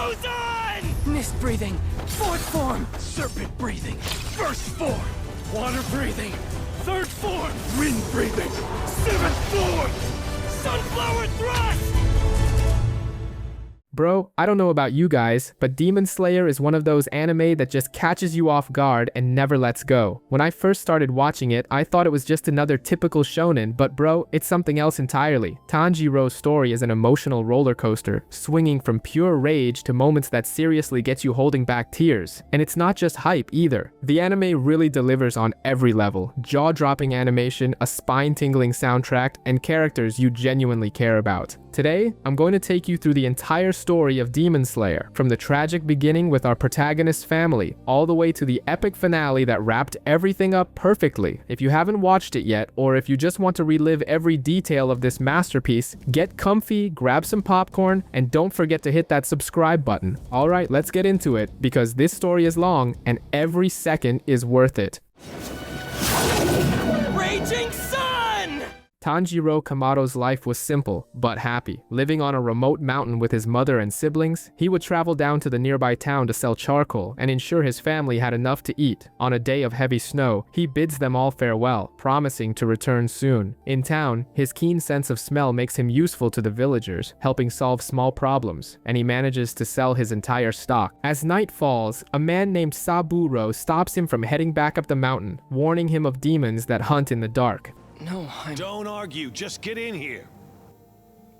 Muzan! Mist breathing, fourth form. Serpent breathing, first form. Water breathing, third form. Wind breathing, seventh form. Sunflower thrust! Bro, I don't know about you guys, but Demon Slayer is one of those anime that just catches you off guard and never lets go. When I first started watching it, I thought it was just another typical shonen, but bro, it's something else entirely. Tanjiro's story is an emotional roller coaster, swinging from pure rage to moments that seriously get you holding back tears. And it's not just hype either. The anime really delivers on every level. Jaw-dropping animation, a spine-tingling soundtrack, and characters you genuinely care about. Today, I'm going to take you through the entire story of Demon Slayer, from the tragic beginning with our protagonist's family, all the way to the epic finale that wrapped everything up perfectly. If you haven't watched it yet, or if you just want to relive every detail of this masterpiece, get comfy, grab some popcorn, and don't forget to hit that subscribe button. Alright, let's get into it, because this story is long, and every second is worth it. Raging Sun! Tanjiro Kamado's life was simple, but happy. Living on a remote mountain with his mother and siblings, he would travel down to the nearby town to sell charcoal and ensure his family had enough to eat. On a day of heavy snow, he bids them all farewell, promising to return soon. In town, his keen sense of smell makes him useful to the villagers, helping solve small problems, and he manages to sell his entire stock. As night falls, a man named Saburo stops him from heading back up the mountain, warning him of demons that hunt in the dark. No, Don't argue, just get in here.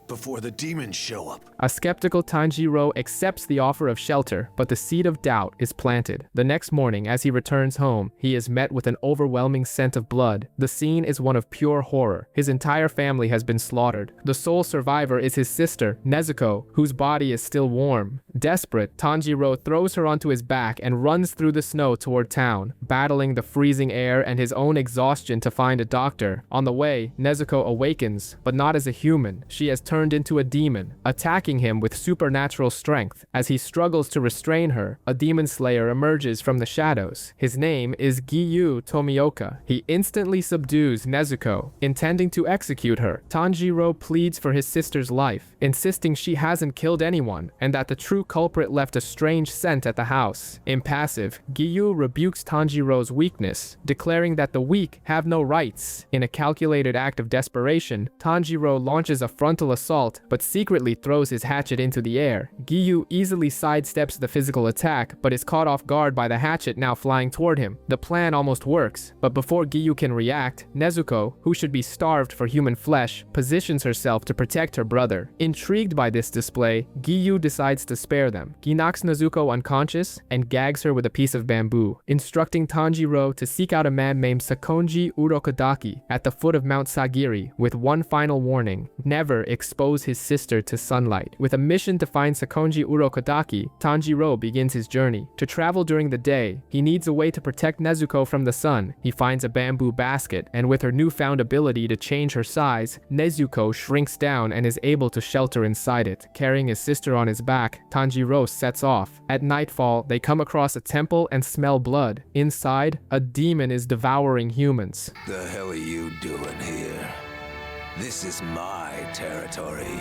Before the demons show up. A skeptical Tanjiro accepts the offer of shelter, but the seed of doubt is planted. The next morning, as he returns home, he is met with an overwhelming scent of blood. The scene is one of pure horror. His entire family has been slaughtered. The sole survivor is his sister, Nezuko, whose body is still warm. Desperate, Tanjiro throws her onto his back and runs through the snow toward town, battling the freezing air and his own exhaustion to find a doctor. On the way, Nezuko awakens, but not as a human. She has turned into a demon, attacking him with supernatural strength. As he struggles to restrain her, a demon slayer emerges from the shadows. His name is Giyu Tomioka. He instantly subdues Nezuko, intending to execute her. Tanjiro pleads for his sister's life, insisting she hasn't killed anyone, and that the true culprit left a strange scent at the house. Impassive, Giyu rebukes Tanjiro's weakness, declaring that the weak have no rights. In a calculated act of desperation, Tanjiro launches a frontal assault, but secretly throws his hatchet into the air. Giyu easily sidesteps the physical attack, but is caught off guard by the hatchet now flying toward him. The plan almost works, but before Giyu can react, Nezuko, who should be starved for human flesh, positions herself to protect her brother. Intrigued by this display, Giyu decides to spare them. He knocks Nezuko unconscious and gags her with a piece of bamboo, instructing Tanjiro to seek out a man named Sakonji Urokodaki at the foot of Mount Sagiri, with one final warning: never expose his sister to sunlight. With a mission to find Sakonji Urokodaki, Tanjiro begins his journey. To travel during the day, he needs a way to protect Nezuko from the sun. He finds a bamboo basket, and with her newfound ability to change her size, Nezuko shrinks down and is able to shelter inside it. Carrying his sister on his back, Tanjiro sets off. At nightfall, they come across a temple and smell blood. Inside, a demon is devouring humans. The hell are you doing here? This is my territory.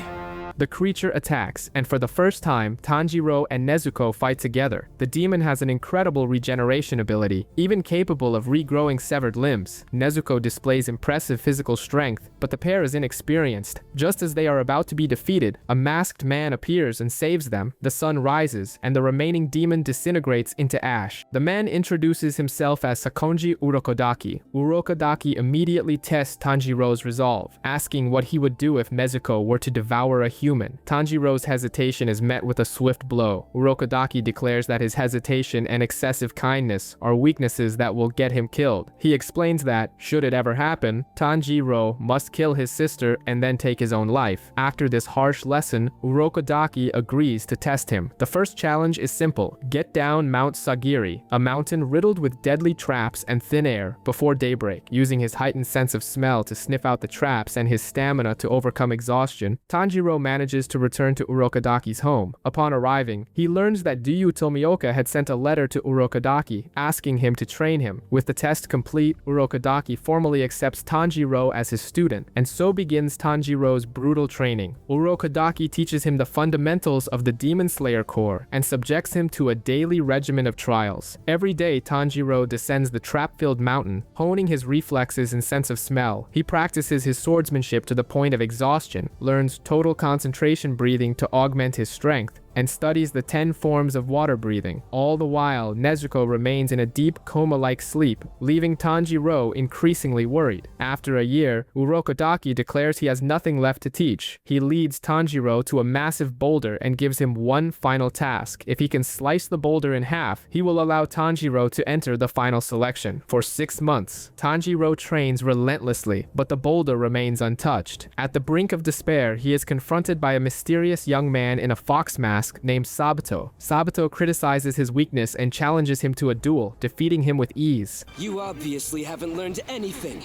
The creature attacks, and for the first time, Tanjiro and Nezuko fight together. The demon has an incredible regeneration ability, even capable of regrowing severed limbs. Nezuko displays impressive physical strength, but the pair is inexperienced. Just as they are about to be defeated, a masked man appears and saves them. The sun rises, and the remaining demon disintegrates into ash. The man introduces himself as Sakonji Urokodaki. Urokodaki immediately tests Tanjiro's resolve, asking what he would do if Nezuko were to devour a human. Tanjiro's hesitation is met with a swift blow. Urokodaki declares that his hesitation and excessive kindness are weaknesses that will get him killed. He explains that, should it ever happen, Tanjiro must kill his sister and then take his own life. After this harsh lesson, Urokodaki agrees to test him. The first challenge is simple: get down Mount Sagiri, a mountain riddled with deadly traps and thin air, before daybreak. Using his heightened sense of smell to sniff out the traps and his stamina to overcome exhaustion, Tanjiro manages manages to return to Urokadaki's home. Upon arriving, he learns that Ryu Tomioka had sent a letter to Urokadaki asking him to train him. With the test complete, Urokadaki formally accepts Tanjiro as his student, and so begins Tanjiro's brutal training. Urokadaki teaches him the fundamentals of the Demon Slayer Corps and subjects him to a daily regimen of trials. Every day, Tanjiro descends the trap-filled mountain, honing his reflexes and sense of smell. He practices his swordsmanship to the point of exhaustion, learns total concentration breathing to augment his strength, and studies the 10 forms of water breathing. All the while, Nezuko remains in a deep coma-like sleep, leaving Tanjiro increasingly worried. After a year, Urokadaki declares he has nothing left to teach. He leads Tanjiro to a massive boulder and gives him one final task. If he can slice the boulder in half, he will allow Tanjiro to enter the final selection. For 6 months, Tanjiro trains relentlessly, but the boulder remains untouched. At the brink of despair, he is confronted by a mysterious young man in a fox mask named Sabato. Sabato criticizes his weakness and challenges him to a duel, defeating him with ease. You obviously haven't learned anything.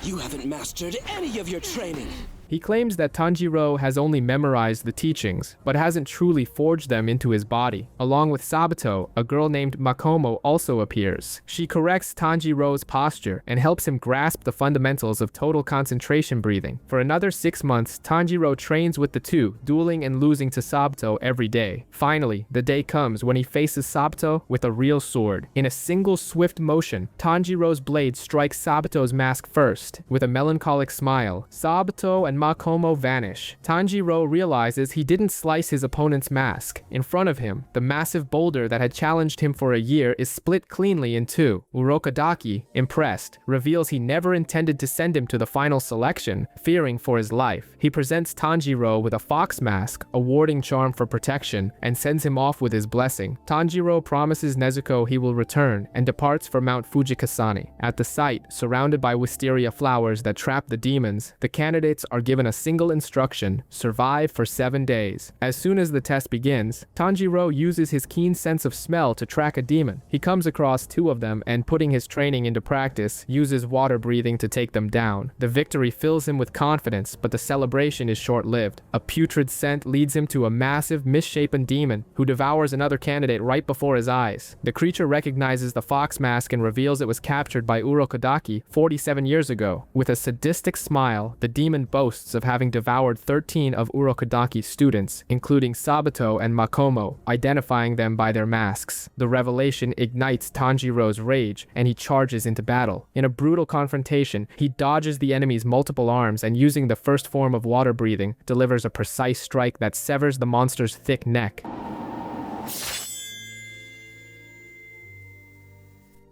You haven't mastered any of your training. He claims that Tanjiro has only memorized the teachings, but hasn't truly forged them into his body. Along with Sabato, a girl named Makomo also appears. She corrects Tanjiro's posture and helps him grasp the fundamentals of total concentration breathing. For another 6 months, Tanjiro trains with the two, dueling and losing to Sabato every day. Finally, the day comes when he faces Sabato with a real sword. In a single swift motion, Tanjiro's blade strikes Sabato's mask first. With a melancholic smile, Sabato and Makomo vanish. Tanjiro realizes he didn't slice his opponent's mask. In front of him, the massive boulder that had challenged him for a year is split cleanly in two. Urokadaki, impressed, reveals he never intended to send him to the final selection, fearing for his life. He presents Tanjiro with a fox mask, a warding charm for protection, and sends him off with his blessing. Tanjiro promises Nezuko he will return and departs for Mount Fujikasane. At the site, surrounded by wisteria flowers that trap the demons, the candidates are given a single instruction: survive for 7 days. As soon as the test begins, Tanjiro uses his keen sense of smell to track a demon. He comes across 2 of them and, putting his training into practice, uses water breathing to take them down. The victory fills him with confidence, but the celebration is short-lived. A putrid scent leads him to a massive, misshapen demon who devours another candidate right before his eyes. The creature recognizes the fox mask and reveals it was captured by Urokadaki 47 years ago. With a sadistic smile, the demon boasts of having devoured 13 of Urokadaki's students, including Sabato and Makomo, identifying them by their masks. The revelation ignites Tanjiro's rage, and he charges into battle. In a brutal confrontation, he dodges the enemy's multiple arms and, using the first form of water breathing, delivers a precise strike that severs the monster's thick neck.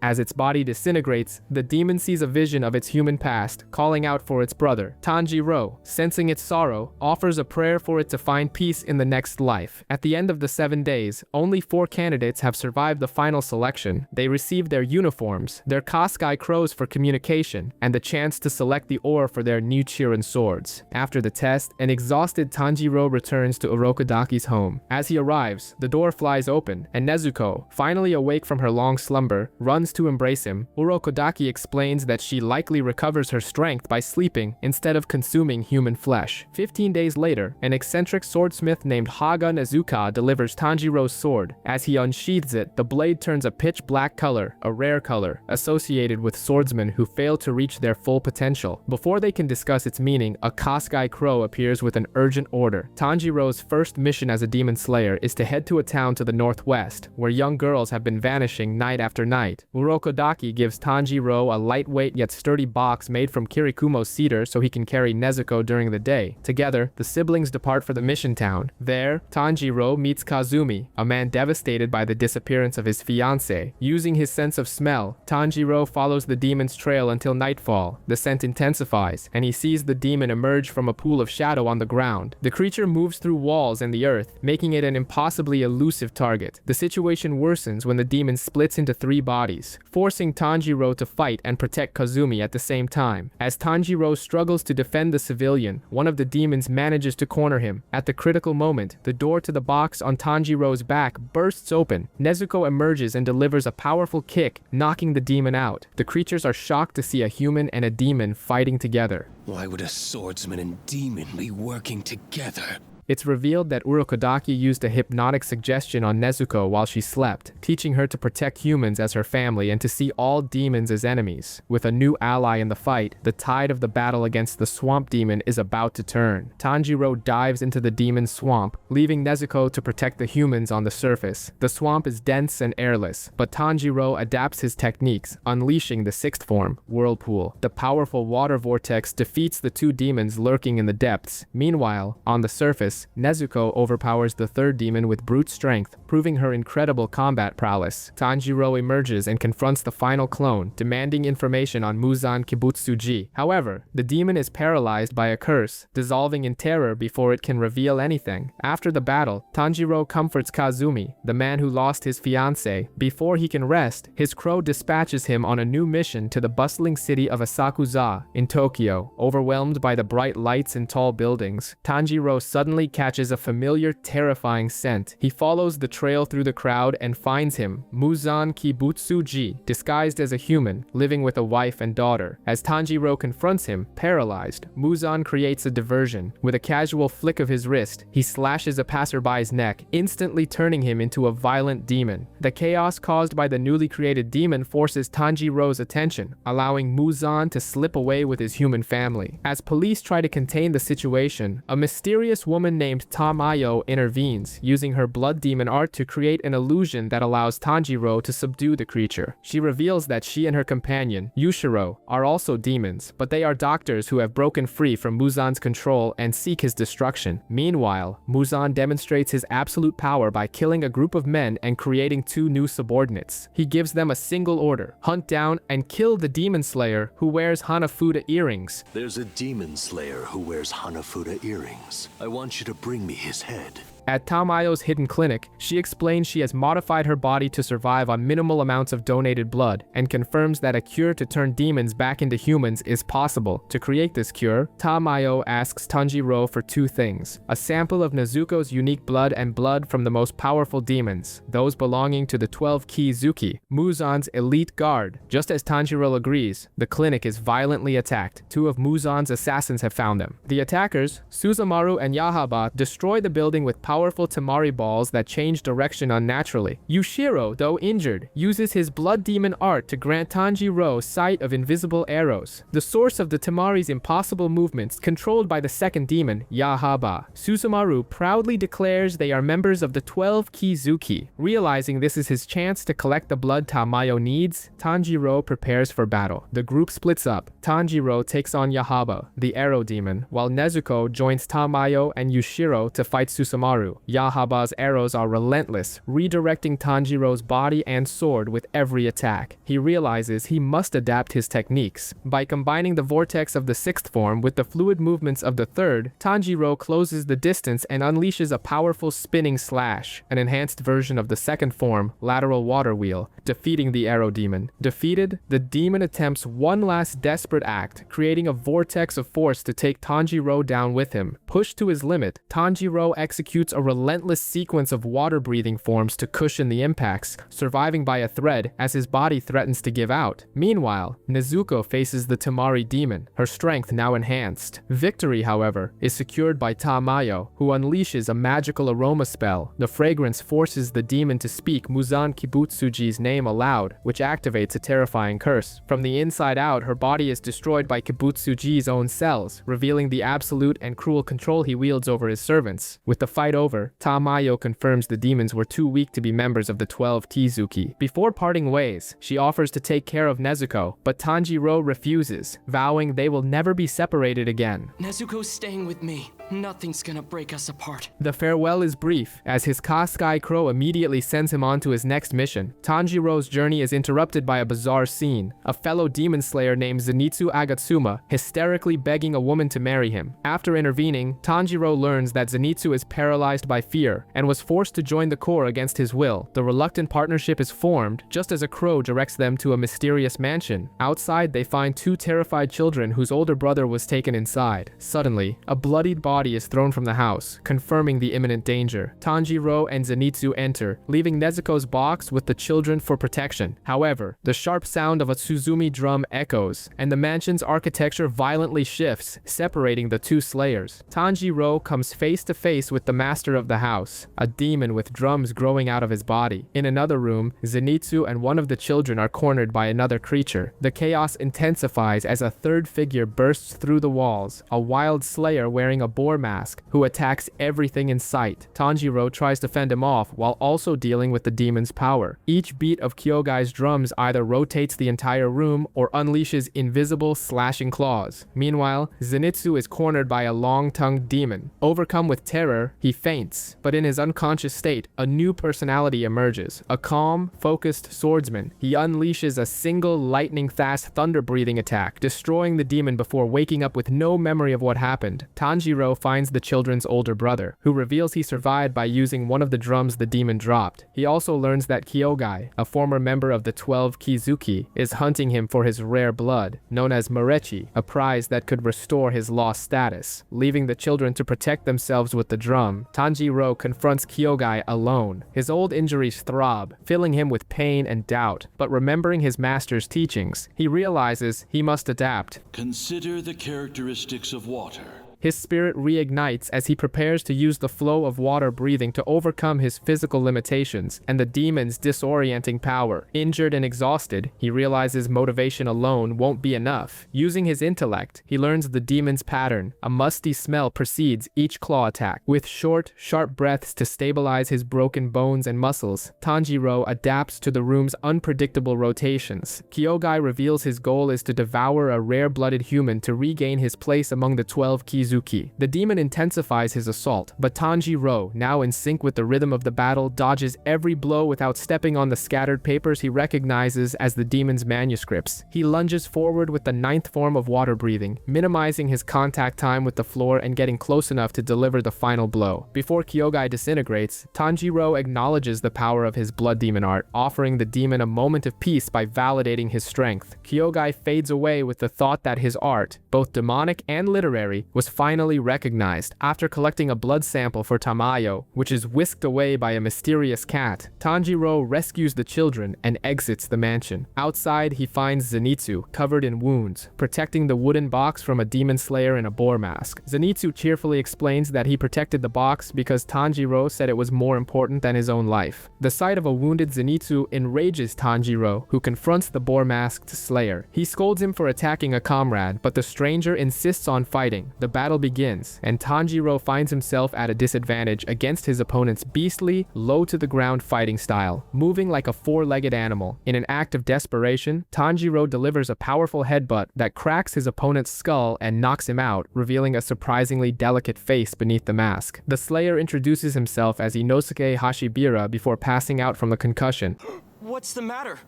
As its body disintegrates, the demon sees a vision of its human past, calling out for its brother. Tanjiro, sensing its sorrow, offers a prayer for it to find peace in the next life. At the end of the 7 days, only 4 candidates have survived the final selection. They receive their uniforms, their Kaskai crows for communication, and the chance to select the ore for their Nichiren swords. After the test, an exhausted Tanjiro returns to Urokadaki's home. As he arrives, the door flies open, and Nezuko, finally awake from her long slumber, runs to embrace him. Urokadaki explains that she likely recovers her strength by sleeping instead of consuming human flesh. 15 days later, an eccentric swordsmith named Haga Nezuka delivers Tanjiro's sword. As he unsheathes it, the blade turns a pitch black color, a rare color, associated with swordsmen who fail to reach their full potential. Before they can discuss its meaning, a Kaskai crow appears with an urgent order. Tanjiro's first mission as a demon slayer is to head to a town to the northwest, where young girls have been vanishing night after night. Urokadaki gives Tanjiro a lightweight yet sturdy box made from Kirikumo cedar so he can carry Nezuko during the day. Together, the siblings depart for the mission town. There, Tanjiro meets Kazumi, a man devastated by the disappearance of his fiancée. Using his sense of smell, Tanjiro follows the demon's trail until nightfall. The scent intensifies, and he sees the demon emerge from a pool of shadow on the ground. The creature moves through walls and the earth, making it an impossibly elusive target. The situation worsens when the demon splits into 3 bodies, forcing Tanjiro to fight and protect Kazumi at the same time. As Tanjiro struggles to defend the civilian, one of the demons manages to corner him. At the critical moment, the door to the box on Tanjiro's back bursts open. Nezuko emerges and delivers a powerful kick, knocking the demon out. The creatures are shocked to see a human and a demon fighting together. Why would a swordsman and demon be working together? It's revealed that Urokodaki used a hypnotic suggestion on Nezuko while she slept, teaching her to protect humans as her family and to see all demons as enemies. With a new ally in the fight, the tide of the battle against the swamp demon is about to turn. Tanjiro dives into the demon's swamp, leaving Nezuko to protect the humans on the surface. The swamp is dense and airless, but Tanjiro adapts his techniques, unleashing the sixth form, Whirlpool. The powerful water vortex defeats the two demons lurking in the depths. Meanwhile, on the surface, Nezuko overpowers the third demon with brute strength, proving her incredible combat prowess. Tanjiro emerges and confronts the final clone, demanding information on Muzan Kibutsuji. However, the demon is paralyzed by a curse, dissolving in terror before it can reveal anything. After the battle, Tanjiro comforts Kazumi, the man who lost his fiancée. Before he can rest, his crow dispatches him on a new mission to the bustling city of Asakusa in Tokyo. Overwhelmed by the bright lights and tall buildings, Tanjiro suddenly catches a familiar, terrifying scent. He follows the trail through the crowd and finds him, Muzan Kibutsuji, disguised as a human, living with a wife and daughter. As Tanjiro confronts him, paralyzed, Muzan creates a diversion. With a casual flick of his wrist, he slashes a passerby's neck, instantly turning him into a violent demon. The chaos caused by the newly created demon forces Tanjiro's attention, allowing Muzan to slip away with his human family. As police try to contain the situation, a mysterious woman named Tamayo intervenes, using her blood demon art to create an illusion that allows Tanjiro to subdue the creature. She reveals that she and her companion, Yushiro, are also demons, but they are doctors who have broken free from Muzan's control and seek his destruction. Meanwhile, Muzan demonstrates his absolute power by killing a group of men and creating two new subordinates. He gives them a single order: hunt down and kill the demon slayer who wears Hanafuda earrings. There's a demon slayer who wears Hanafuda earrings. I want you to bring me his head. At Tamayo's hidden clinic, she explains she has modified her body to survive on minimal amounts of donated blood and confirms that a cure to turn demons back into humans is possible. To create this cure, Tamayo asks Tanjiro for two things: a sample of Nezuko's unique blood and blood from the most powerful demons, those belonging to the 12 Kizuki, Muzan's elite guard. Just as Tanjiro agrees, the clinic is violently attacked. Two of Muzan's assassins have found them. The attackers, Suzumaru and Yaiba, destroy the building with powerful Tamari balls that change direction unnaturally. Yushiro, though injured, uses his blood demon art to grant Tanjiro sight of invisible arrows, the source of the Tamari's impossible movements controlled by the second demon, Yaiba. Suzumaru proudly declares they are members of the 12 Kizuki. Realizing this is his chance to collect the blood Tamayo needs, Tanjiro prepares for battle. The group splits up. Tanjiro takes on Yaiba, the arrow demon, while Nezuko joins Tamayo and Yushiro to fight Suzumaru. Yaiba's arrows are relentless, redirecting Tanjiro's body and sword with every attack. He realizes he must adapt his techniques. By combining the vortex of the sixth form with the fluid movements of the third, Tanjiro closes the distance and unleashes a powerful spinning slash, an enhanced version of the second form, lateral water wheel, defeating the arrow demon. Defeated, the demon attempts one last desperate act, creating a vortex of force to take Tanjiro down with him. Pushed to his limit, Tanjiro executes a relentless sequence of water-breathing forms to cushion the impacts, surviving by a thread as his body threatens to give out. Meanwhile, Nezuko faces the Tamari demon, her strength now enhanced. Victory, however, is secured by Tamayo, who unleashes a magical aroma spell. The fragrance forces the demon to speak Muzan Kibutsuji's name aloud, which activates a terrifying curse. From the inside out, her body is destroyed by Kibutsuji's own cells, revealing the absolute and cruel control he wields over his servants. With the fight over, Tamayo confirms the demons were too weak to be members of the 12 Kizuki. Before parting ways, she offers to take care of Nezuko, but Tanjiro refuses, vowing they will never be separated again. Nezuko's staying with me. Nothing's gonna break us apart. The farewell is brief, as his Kaskai Crow immediately sends him on to his next mission. Tanjiro's journey is interrupted by a bizarre scene. A fellow demon slayer named Zenitsu Agatsuma hysterically begging a woman to marry him. After intervening, Tanjiro learns that Zenitsu is paralyzed by fear and was forced to join the Corps against his will. The reluctant partnership is formed just as a crow directs them to a mysterious mansion. Outside, they find two terrified children whose older brother was taken inside. Suddenly, a bloodied body body is thrown from the house, confirming the imminent danger. Tanjiro and Zenitsu enter, leaving Nezuko's box with the children for protection. However, the sharp sound of a Tsuzumi drum echoes, and the mansion's architecture violently shifts, separating the two slayers. Tanjiro comes face to face with the master of the house, a demon with drums growing out of his body. In another room, Zenitsu and one of the children are cornered by another creature. The chaos intensifies as a third figure bursts through the walls, a wild slayer wearing a boar mask who attacks everything in sight. Tanjiro tries to fend him off while also dealing with the demon's power. Each beat of Kyogai's drums either rotates the entire room or unleashes invisible slashing claws. Meanwhile, Zenitsu is cornered by a long-tongued demon. Overcome with terror, he faints, but in his unconscious state, a new personality emerges. A calm, focused swordsman. He unleashes a single lightning-fast thunder-breathing attack, destroying the demon before waking up with no memory of what happened. Tanjiro finds the children's older brother, who reveals he survived by using one of the drums the demon dropped. He also learns that Kyogai, a former member of the 12 Kizuki, is hunting him for his rare blood, known as Morechi, a prize that could restore his lost status. Leaving the children to protect themselves with the drum, Tanjiro confronts Kyogai alone. His old injuries throb, filling him with pain and doubt, but remembering his master's teachings, he realizes he must adapt. Consider the characteristics of water. His spirit reignites as he prepares to use the flow of water breathing to overcome his physical limitations and the demon's disorienting power. Injured and exhausted, he realizes motivation alone won't be enough. Using his intellect, he learns the demon's pattern. A musty smell precedes each claw attack. With short, sharp breaths to stabilize his broken bones and muscles, Tanjiro adapts to the room's unpredictable rotations. Kyogai reveals his goal is to devour a rare-blooded human to regain his place among the 12 Kizuki. The demon intensifies his assault, but Tanjiro, now in sync with the rhythm of the battle, dodges every blow without stepping on the scattered papers he recognizes as the demon's manuscripts. He lunges forward with the 9th form of water breathing, minimizing his contact time with the floor and getting close enough to deliver the final blow. Before Kyogai disintegrates, Tanjiro acknowledges the power of his blood demon art, offering the demon a moment of peace by validating his strength. Kyogai fades away with the thought that his art, both demonic and literary, was finally recognized. After collecting a blood sample for Tamayo, which is whisked away by a mysterious cat, Tanjiro rescues the children and exits the mansion. Outside, he finds Zenitsu, covered in wounds, protecting the wooden box from a demon slayer in a boar mask. Zenitsu cheerfully explains that he protected the box because Tanjiro said it was more important than his own life. The sight of a wounded Zenitsu enrages Tanjiro, who confronts the boar-masked slayer. He scolds him for attacking a comrade, but the stranger insists on fighting. The battle begins, and Tanjiro finds himself at a disadvantage against his opponent's beastly, low-to-the-ground fighting style, moving like a four-legged animal. In an act of desperation, Tanjiro delivers a powerful headbutt that cracks his opponent's skull and knocks him out, revealing a surprisingly delicate face beneath the mask. The slayer introduces himself as Inosuke Hashibira before passing out from the concussion. What's the matter?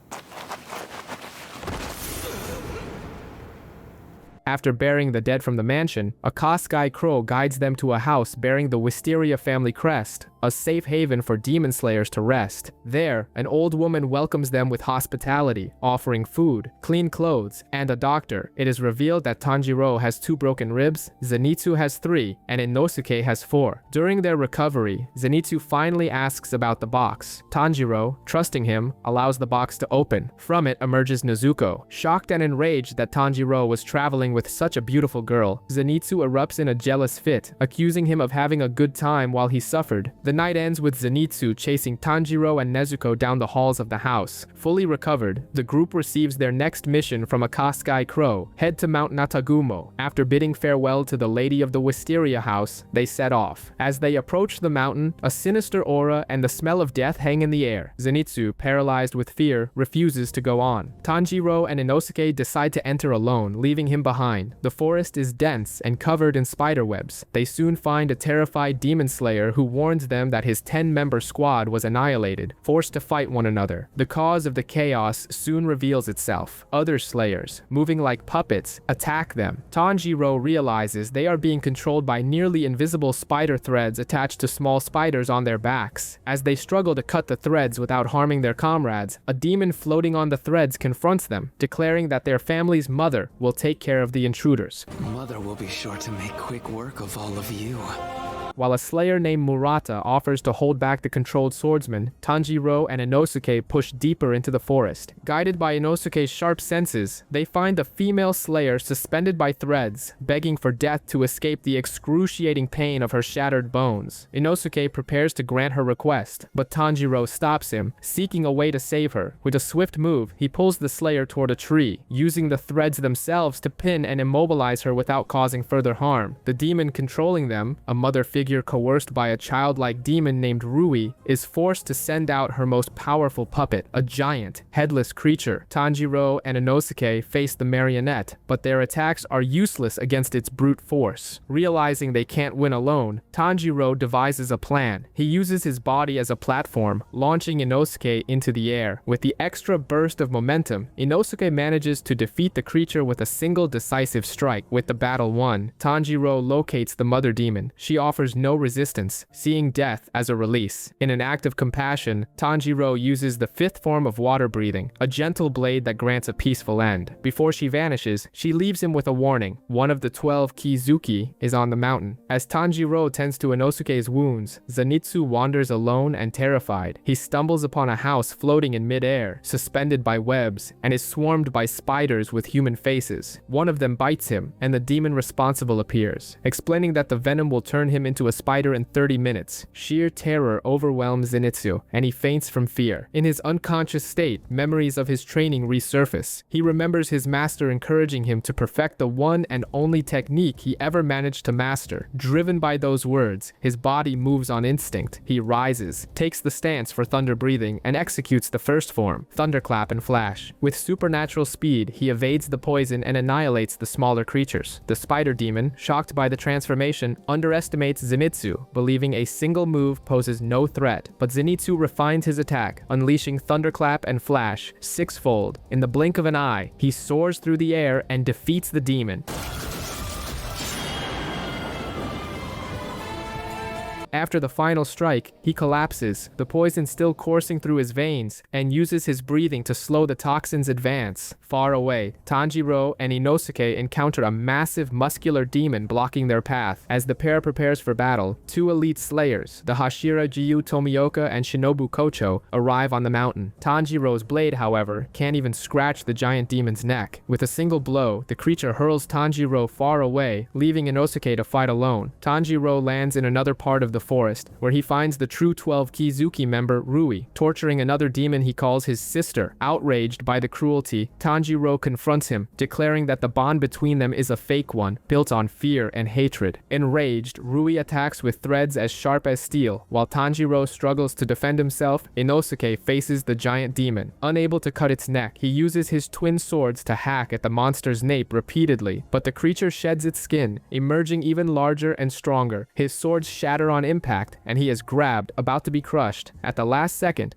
After burying the dead from the mansion, a Kaskai crow guides them to a house bearing the Wisteria family crest, a safe haven for demon slayers to rest. There, an old woman welcomes them with hospitality, offering food, clean clothes, and a doctor. It is revealed that Tanjiro has 2 broken ribs, Zenitsu has 3, and Inosuke has 4. During their recovery, Zenitsu finally asks about the box. Tanjiro, trusting him, allows the box to open. From it emerges Nezuko. Shocked and enraged that Tanjiro was traveling with such a beautiful girl, Zenitsu erupts in a jealous fit, accusing him of having a good time while he suffered. The night ends with Zenitsu chasing Tanjiro and Nezuko down the halls of the house. Fully recovered, the group receives their next mission from a Kaskai crow: head to Mount Natagumo. After bidding farewell to the lady of the Wisteria house, they set off. As they approach the mountain, a sinister aura and the smell of death hang in the air. Zenitsu, paralyzed with fear, refuses to go on. Tanjiro and Inosuke decide to enter alone, leaving him behind. The forest is dense and covered in spiderwebs. They soon find a terrified demon slayer who warns them that his 10-member squad was annihilated, forced to fight one another. The cause of the chaos soon reveals itself. Other slayers, moving like puppets, attack them. Tanjiro realizes they are being controlled by nearly invisible spider threads attached to small spiders on their backs. As they struggle to cut the threads without harming their comrades, a demon floating on the threads confronts them, declaring that their family's mother will take care of the the intruders. Mother will be sure to make quick work of all of you. While a slayer named Murata offers to hold back the controlled swordsman, Tanjiro and Inosuke push deeper into the forest. Guided by Inosuke's sharp senses, they find a female slayer suspended by threads, begging for death to escape the excruciating pain of her shattered bones. Inosuke prepares to grant her request, but Tanjiro stops him, seeking a way to save her. With a swift move, he pulls the slayer toward a tree, using the threads themselves to pin and immobilize her without causing further harm. The demon controlling them, a mother figure coerced by a childlike demon named Rui, is forced to send out her most powerful puppet, a giant, headless creature. Tanjiro and Inosuke face the marionette, but their attacks are useless against its brute force. Realizing they can't win alone, Tanjiro devises a plan. He uses his body as a platform, launching Inosuke into the air. With the extra burst of momentum, Inosuke manages to defeat the creature with a single decisive strike. With the battle won, Tanjiro locates the mother demon. She offers no resistance, seeing death as a release. In an act of compassion, Tanjiro uses the fifth form of water breathing, a gentle blade that grants a peaceful end. Before she vanishes, she leaves him with a warning. One of the 12 Kizuki is on the mountain. As Tanjiro tends to Inosuke's wounds, Zenitsu wanders alone and terrified. He stumbles upon a house floating in midair, suspended by webs, and is swarmed by spiders with human faces. One of them bites him, and the demon responsible appears, explaining that the venom will turn him into a spider in 30 minutes. Sheer terror overwhelms Zenitsu, and he faints from fear. In his unconscious state, memories of his training resurface. He remembers his master encouraging him to perfect the one and only technique he ever managed to master. Driven by those words, his body moves on instinct. He rises, takes the stance for thunder breathing, and executes the first form, thunderclap and flash. With supernatural speed, he evades the poison and annihilates the smaller creatures. The spider demon, shocked by the transformation, underestimates Zenitsu, believing a single move poses no threat, but Zenitsu refines his attack, unleashing thunderclap and flash sixfold. In the blink of an eye, he soars through the air and defeats the demon. After the final strike, he collapses, the poison still coursing through his veins, and uses his breathing to slow the toxin's advance. Far away, Tanjiro and Inosuke encounter a massive muscular demon blocking their path. As the pair prepares for battle, two elite slayers, the Hashira Jiyu Tomioka and Shinobu Kocho, arrive on the mountain. Tanjiro's blade, however, can't even scratch the giant demon's neck. With a single blow, the creature hurls Tanjiro far away, leaving Inosuke to fight alone. Tanjiro lands in another part of the forest, where he finds the true 12 Kizuki member Rui, torturing another demon he calls his sister. Outraged by the cruelty, Tanjiro confronts him, declaring that the bond between them is a fake one, built on fear and hatred. Enraged, Rui attacks with threads as sharp as steel. While Tanjiro struggles to defend himself, Inosuke faces the giant demon. Unable to cut its neck, he uses his twin swords to hack at the monster's nape repeatedly, but the creature sheds its skin, emerging even larger and stronger. His swords shatter on impact, and he is grabbed, about to be crushed. At the last second,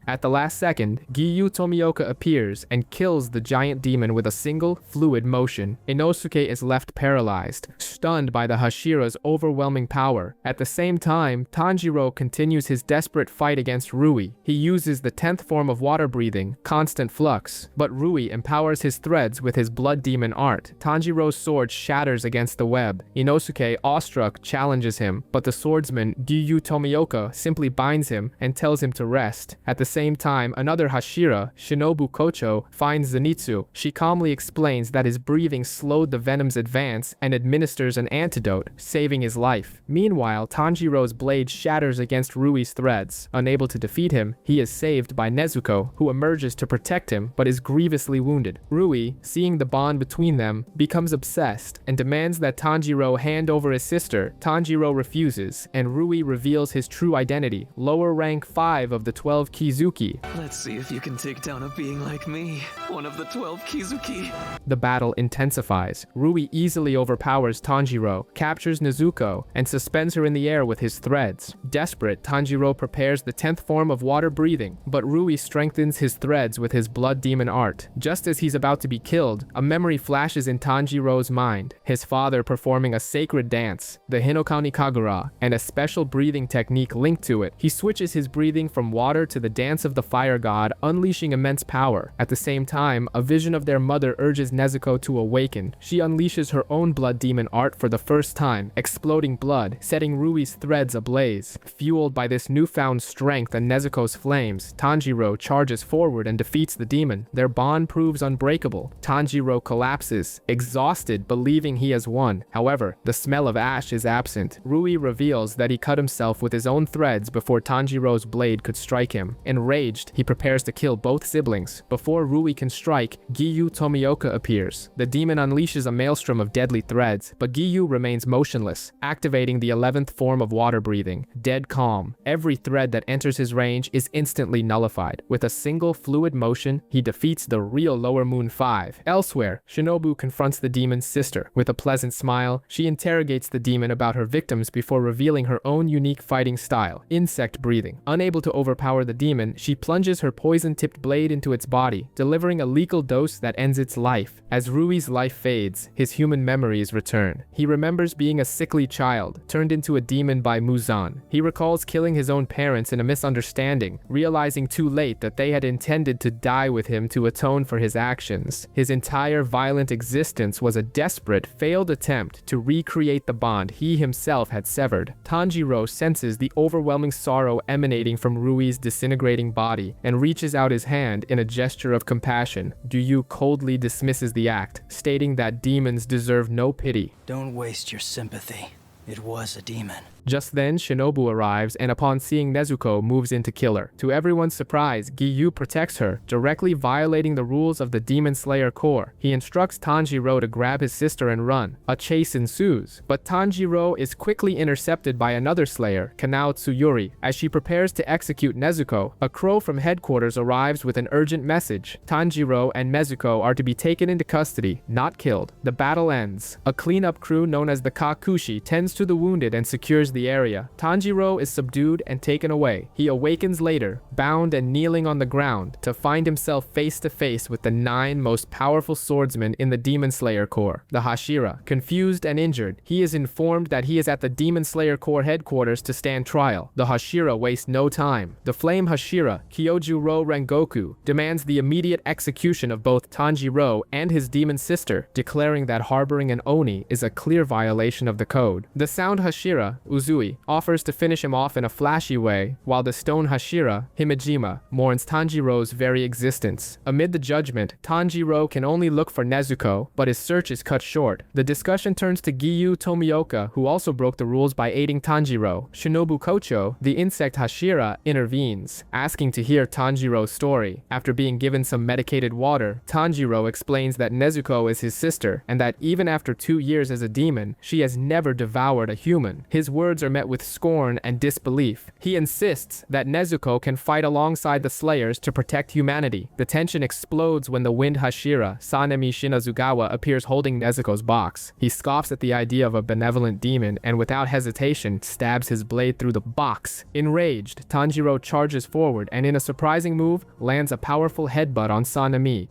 Giyu Tomioka appears and kills the giant demon with a single, fluid motion. Inosuke is left paralyzed, stunned by the Hashira's overwhelming power. At the same time, Tanjiro continues his desperate fight against Rui. He uses the 10th form of water breathing, constant flux, but Rui empowers his threads with his blood demon art. Tanjiro's sword shatters against the web. Inosuke, awestruck, challenges him, but the swordsman Giyu Tomioka simply binds him and tells him to rest. At the same time, another Hashira, Shinobu Kocho, finds Zenitsu. She calmly explains that his breathing slowed the venom's advance and administers an antidote, saving his life. Meanwhile, Tanjiro's blade shatters against Rui's threads. Unable to defeat him, he is saved by Nezuko, who emerges to protect him but is grievously wounded. Rui, seeing the bond between them, becomes obsessed and demands that Tanjiro hand over his sister. Tanjiro refuses, and Rui reveals his true identity, lower rank 5 of the 12 Kizuki. Let's see if you can take down a being like me, one of the 12 Kizuki. The battle intensifies. Rui easily overpowers Tanjiro, captures Nezuko, and suspends her in the air with his threads. Desperate, Tanjiro prepares the 10th form of water breathing, but Rui strengthens his threads with his blood demon art. Just as he's about to be killed, a memory flashes in Tanjiro's mind, his father performing a sacred dance, the Hinokani Kagura, and a special breathing breathing technique linked to it. He switches his breathing from water to the dance of the fire god, unleashing immense power. At the same time, a vision of their mother urges Nezuko to awaken. She unleashes her own blood demon art for the first time, exploding blood, setting Rui's threads ablaze. Fueled by this newfound strength and Nezuko's flames, Tanjiro charges forward and defeats the demon. Their bond proves unbreakable. Tanjiro collapses, exhausted, believing he has won. However, the smell of ash is absent. Rui reveals that he cut himself with his own threads before Tanjiro's blade could strike him. Enraged, he prepares to kill both siblings. Before Rui can strike, Giyu Tomioka appears. The demon unleashes a maelstrom of deadly threads, but Giyu remains motionless, activating the 11th form of water breathing, dead calm. Every thread that enters his range is instantly nullified. With a single fluid motion, he defeats the real Lower Moon 5. Elsewhere, Shinobu confronts the demon's sister. With a pleasant smile, she interrogates the demon about her victims before revealing her own unique fighting style, insect breathing. Unable to overpower the demon, she plunges her poison-tipped blade into its body, delivering a lethal dose that ends its life. As Rui's life fades, his human memories return. He remembers being a sickly child, turned into a demon by Muzan. He recalls killing his own parents in a misunderstanding, realizing too late that they had intended to die with him to atone for his actions. His entire violent existence was a desperate, failed attempt to recreate the bond he himself had severed. Tanjiro senses the overwhelming sorrow emanating from Rui's disintegrating body and reaches out his hand in a gesture of compassion. Gyu coldly dismisses the act, stating that demons deserve no pity. Don't waste your sympathy. It was a demon. Just then, Shinobu arrives and upon seeing Nezuko, moves in to kill her. To everyone's surprise, Giyu protects her, directly violating the rules of the Demon Slayer Corps. He instructs Tanjiro to grab his sister and run. A chase ensues, but Tanjiro is quickly intercepted by another Slayer, Kanao Tsuyuri. As she prepares to execute Nezuko, a crow from headquarters arrives with an urgent message. Tanjiro and Nezuko are to be taken into custody, not killed. The battle ends. A cleanup crew known as the Kakushi tends to the wounded and secures the area. Tanjiro is subdued and taken away. He awakens later, bound and kneeling on the ground, to find himself face to face with the 9 most powerful swordsmen in the Demon Slayer Corps, the Hashira. Confused and injured, he is informed that he is at the Demon Slayer Corps headquarters to stand trial. The Hashira waste no time. The Flame Hashira, Kyojuro Rengoku, demands the immediate execution of both Tanjiro and his demon sister, declaring that harboring an Oni is a clear violation of the code. The Sound Hashira, Uzui, offers to finish him off in a flashy way, while the Stone Hashira, Himejima, mourns Tanjiro's very existence. Amid the judgment, Tanjiro can only look for Nezuko, but his search is cut short. The discussion turns to Giyu Tomioka, who also broke the rules by aiding Tanjiro. Shinobu Kocho, the insect Hashira, intervenes, asking to hear Tanjiro's story. After being given some medicated water, Tanjiro explains that Nezuko is his sister, and that even after 2 years as a demon, she has never devoured a human. His words are met with scorn and disbelief. He insists that Nezuko can fight alongside the Slayers to protect humanity. The tension explodes when the Wind Hashira, Sanemi Shinazugawa, appears holding Nezuko's box. He scoffs at the idea of a benevolent demon and without hesitation stabs his blade through the box. Enraged, Tanjiro charges forward and in a surprising move lands a powerful headbutt on Sanemi.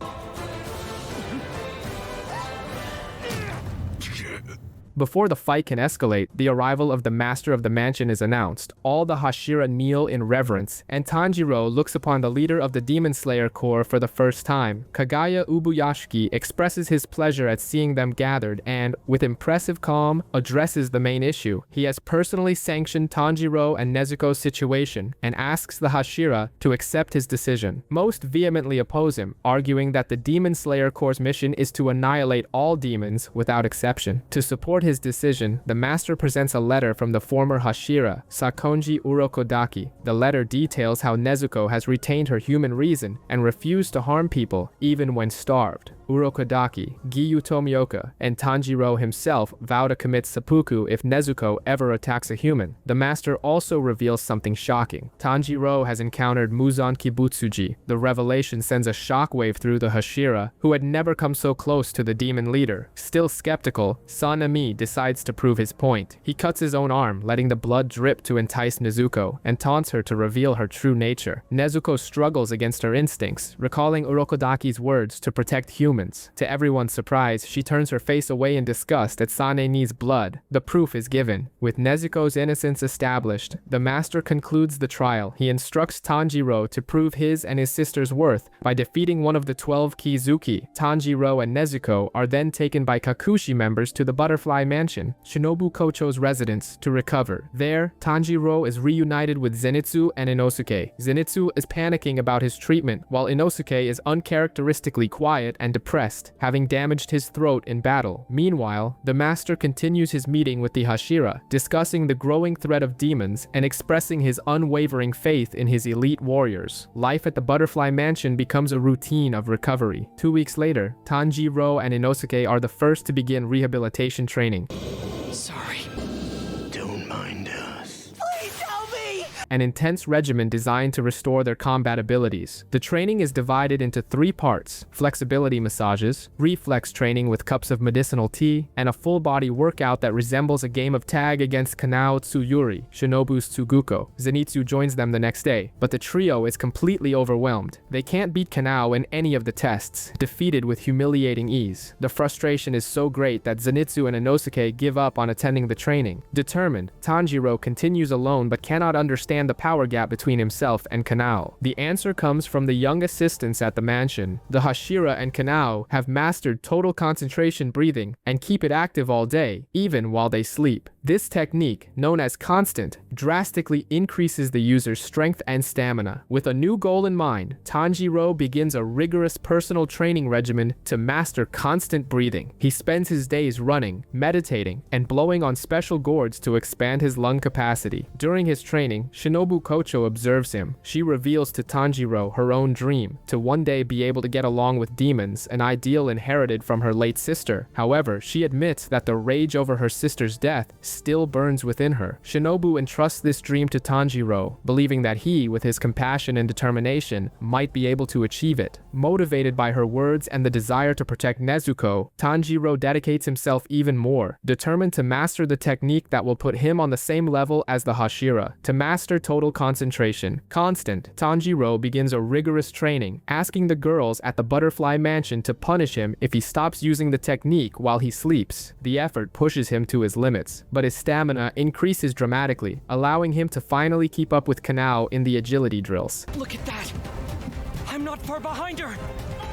Before the fight can escalate, the arrival of the master of the mansion is announced. All the Hashira kneel in reverence, and Tanjiro looks upon the leader of the Demon Slayer Corps for the first time. Kagaya Ubuyashiki expresses his pleasure at seeing them gathered and, with impressive calm, addresses the main issue. He has personally sanctioned Tanjiro and Nezuko's situation and asks the Hashira to accept his decision. Most vehemently oppose him, arguing that the Demon Slayer Corps' mission is to annihilate all demons without exception. To support his decision, the master presents a letter from the former Hashira, Sakonji Urokodaki. The letter details how Nezuko has retained her human reason and refused to harm people even when starved. Urokodaki, Giyu Tomioka, and Tanjiro himself vow to commit seppuku if Nezuko ever attacks a human. The master also reveals something shocking. Tanjiro has encountered Muzan Kibutsuji. The revelation sends a shockwave through the Hashira, who had never come so close to the demon leader. Still skeptical, Sanemi decides to prove his point. He cuts his own arm, letting the blood drip to entice Nezuko, and taunts her to reveal her true nature. Nezuko struggles against her instincts, recalling Urokodaki's words to protect humans. humans. To everyone's surprise, she turns her face away in disgust at Saneni's blood. The proof is given. With Nezuko's innocence established, the master concludes the trial. He instructs Tanjiro to prove his and his sister's worth by defeating one of the 12 Kizuki. Tanjiro and Nezuko are then taken by Kakushi members to the Butterfly Mansion, Shinobu Kocho's residence, to recover. There, Tanjiro is reunited with Zenitsu and Inosuke. Zenitsu is panicking about his treatment, while Inosuke is uncharacteristically quiet and depressed, having damaged his throat in battle. Meanwhile, the master continues his meeting with the Hashira, discussing the growing threat of demons and expressing his unwavering faith in his elite warriors. Life at the Butterfly Mansion becomes a routine of recovery. 2 weeks later, Tanjiro and Inosuke are the first to begin rehabilitation training. Sorry. Don't mind us. Please help me! An intense regimen designed to restore their combat abilities. The training is divided into 3 parts: flexibility massages, reflex training with cups of medicinal tea, and a full-body workout that resembles a game of tag against Kanao Tsuyuri, Shinobu's Tsuguko. Zenitsu joins them the next day, but the trio is completely overwhelmed. They can't beat Kanao in any of the tests, defeated with humiliating ease. The frustration is so great that Zenitsu and Inosuke give up on attending the training. Determined, Tanjiro continues alone but cannot understand the power gap between himself and Kanao. The answer comes from the young assistants at the mansion. The Hashira and Kanao have mastered total concentration breathing and keep it active all day, even while they sleep. This technique, known as constant, drastically increases the user's strength and stamina. With a new goal in mind, Tanjiro begins a rigorous personal training regimen to master constant breathing. He spends his days running, meditating, and blowing on special gourds to expand his lung capacity. During his training, Shinobu Kocho observes him. She reveals to Tanjiro her own dream, to one day be able to get along with demons, an ideal inherited from her late sister. However, she admits that the rage over her sister's death still burns within her. Shinobu entrusts this dream to Tanjiro, believing that he, with his compassion and determination, might be able to achieve it. Motivated by her words and the desire to protect Nezuko, Tanjiro dedicates himself even more, determined to master the technique that will put him on the same level as the Hashira. To master total concentration, constant, Tanjiro begins a rigorous training, asking the girls at the Butterfly Mansion to punish him if he stops using the technique while he sleeps. The effort pushes him to his limits, but his stamina increases dramatically, allowing him to finally keep up with Kanao in the agility drills. Look at that! I'm not far behind her!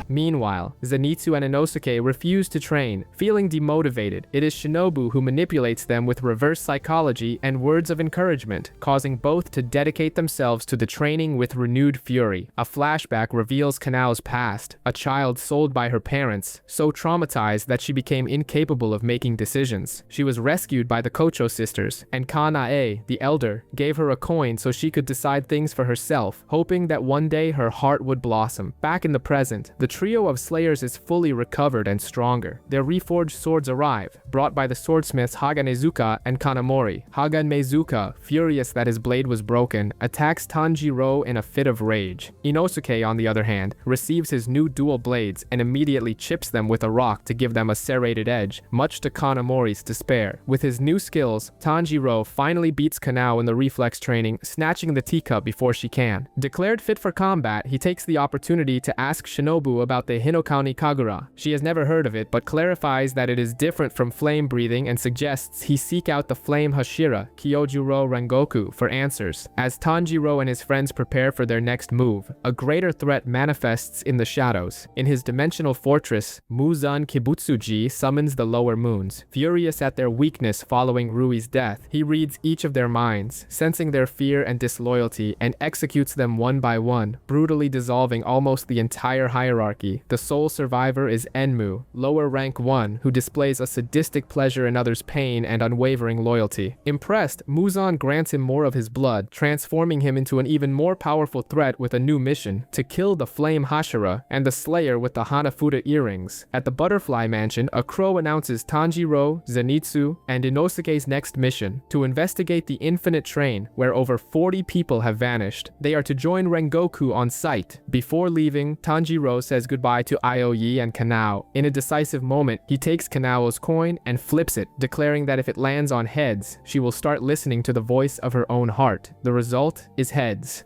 Meanwhile, Zenitsu and Inosuke refuse to train. Feeling demotivated, it is Shinobu who manipulates them with reverse psychology and words of encouragement, causing both to dedicate themselves to the training with renewed fury. A flashback reveals Kanao's past, a child sold by her parents, so traumatized that she became incapable of making decisions. She was rescued by the Kocho sisters, and Kanae, the elder, gave her a coin so she could decide things for herself, hoping that one day her heart would blossom. Back in the present, the trio of slayers is fully recovered and stronger. Their reforged swords arrive, brought by the swordsmiths Haganezuka and Kanamori. Haganezuka, furious that his blade was broken, attacks Tanjiro in a fit of rage. Inosuke, on the other hand, receives his new dual blades and immediately chips them with a rock to give them a serrated edge, much to Kanamori's despair. With his new skills, Tanjiro finally beats Kanao in the reflex training, snatching the teacup before she can. Declared fit for combat, he takes the opportunity to ask Shinobu about the Hinokani Kagura. She has never heard of it, but clarifies that it is different from flame breathing and suggests he seek out the flame Hashira, Kyojuro Rengoku, for answers. As Tanjiro and his friends prepare for their next move, a greater threat manifests in the shadows. In his dimensional fortress, Muzan Kibutsuji summons the lower moons. Furious at their weakness following Rui's death, he reads each of their minds, sensing their fear and disloyalty, and executes them one by one, brutally dissolving almost the entire hierarchy. The sole survivor is Enmu, lower rank 1, who displays a sadistic pleasure in others' pain and unwavering loyalty. Impressed, Muzan grants him more of his blood, transforming him into an even more powerful threat with a new mission: to kill the flame Hashira and the slayer with the Hanafuda earrings. At the Butterfly Mansion, a crow announces Tanjiro, Zenitsu, and Inosuke's next mission: to investigate the Infinite Train, where over 40 people have vanished. They are to join Rengoku on site. Before leaving, Tanjiro says goodbye to Aoi and Kanao. In a decisive moment, he takes Kanao's coin and flips it, declaring that if it lands on heads, she will start listening to the voice of her own heart. The result is heads.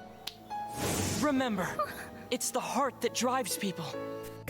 Remember, it's the heart that drives people.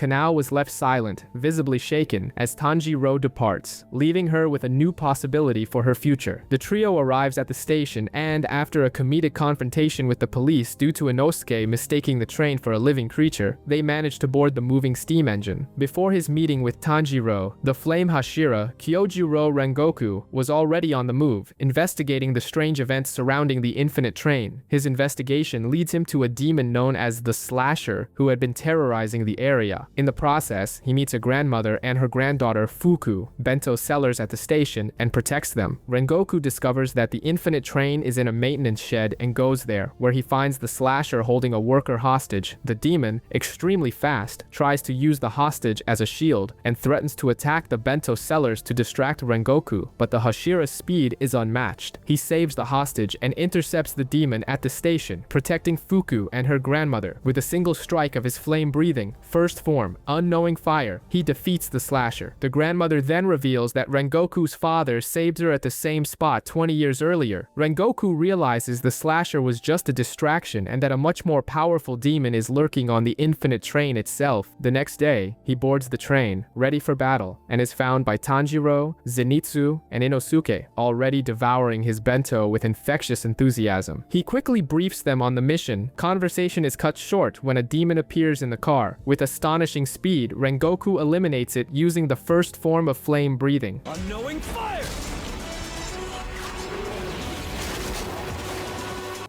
Kanao was left silent, visibly shaken, as Tanjiro departs, leaving her with a new possibility for her future. The trio arrives at the station and, after a comedic confrontation with the police due to Inosuke mistaking the train for a living creature, they manage to board the moving steam engine. Before his meeting with Tanjiro, the flame Hashira, Kyojuro Rengoku, was already on the move, investigating the strange events surrounding the infinite train. His investigation leads him to a demon known as the Slasher, who had been terrorizing the area. In the process, he meets a grandmother and her granddaughter Fuku, bento sellers at the station, and protects them. Rengoku discovers that the infinite train is in a maintenance shed and goes there, where he finds the Slasher holding a worker hostage. The demon, extremely fast, tries to use the hostage as a shield and threatens to attack the bento sellers to distract Rengoku, but the Hashira's speed is unmatched. He saves the hostage and intercepts the demon at the station, protecting Fuku and her grandmother. With a single strike of his flame-breathing, first form, unknowing fire, he defeats the Slasher. The grandmother then reveals that Rengoku's father saved her at the same spot 20 years earlier. Rengoku realizes the Slasher was just a distraction and that a much more powerful demon is lurking on the infinite train itself. The next day, he boards the train, ready for battle, and is found by Tanjiro, Zenitsu, and Inosuke, already devouring his bento with infectious enthusiasm. He quickly briefs them on the mission. Conversation is cut short when a demon appears in the car. With astonishing speed, Rengoku eliminates it using the first form of flame breathing. Unknowing fire!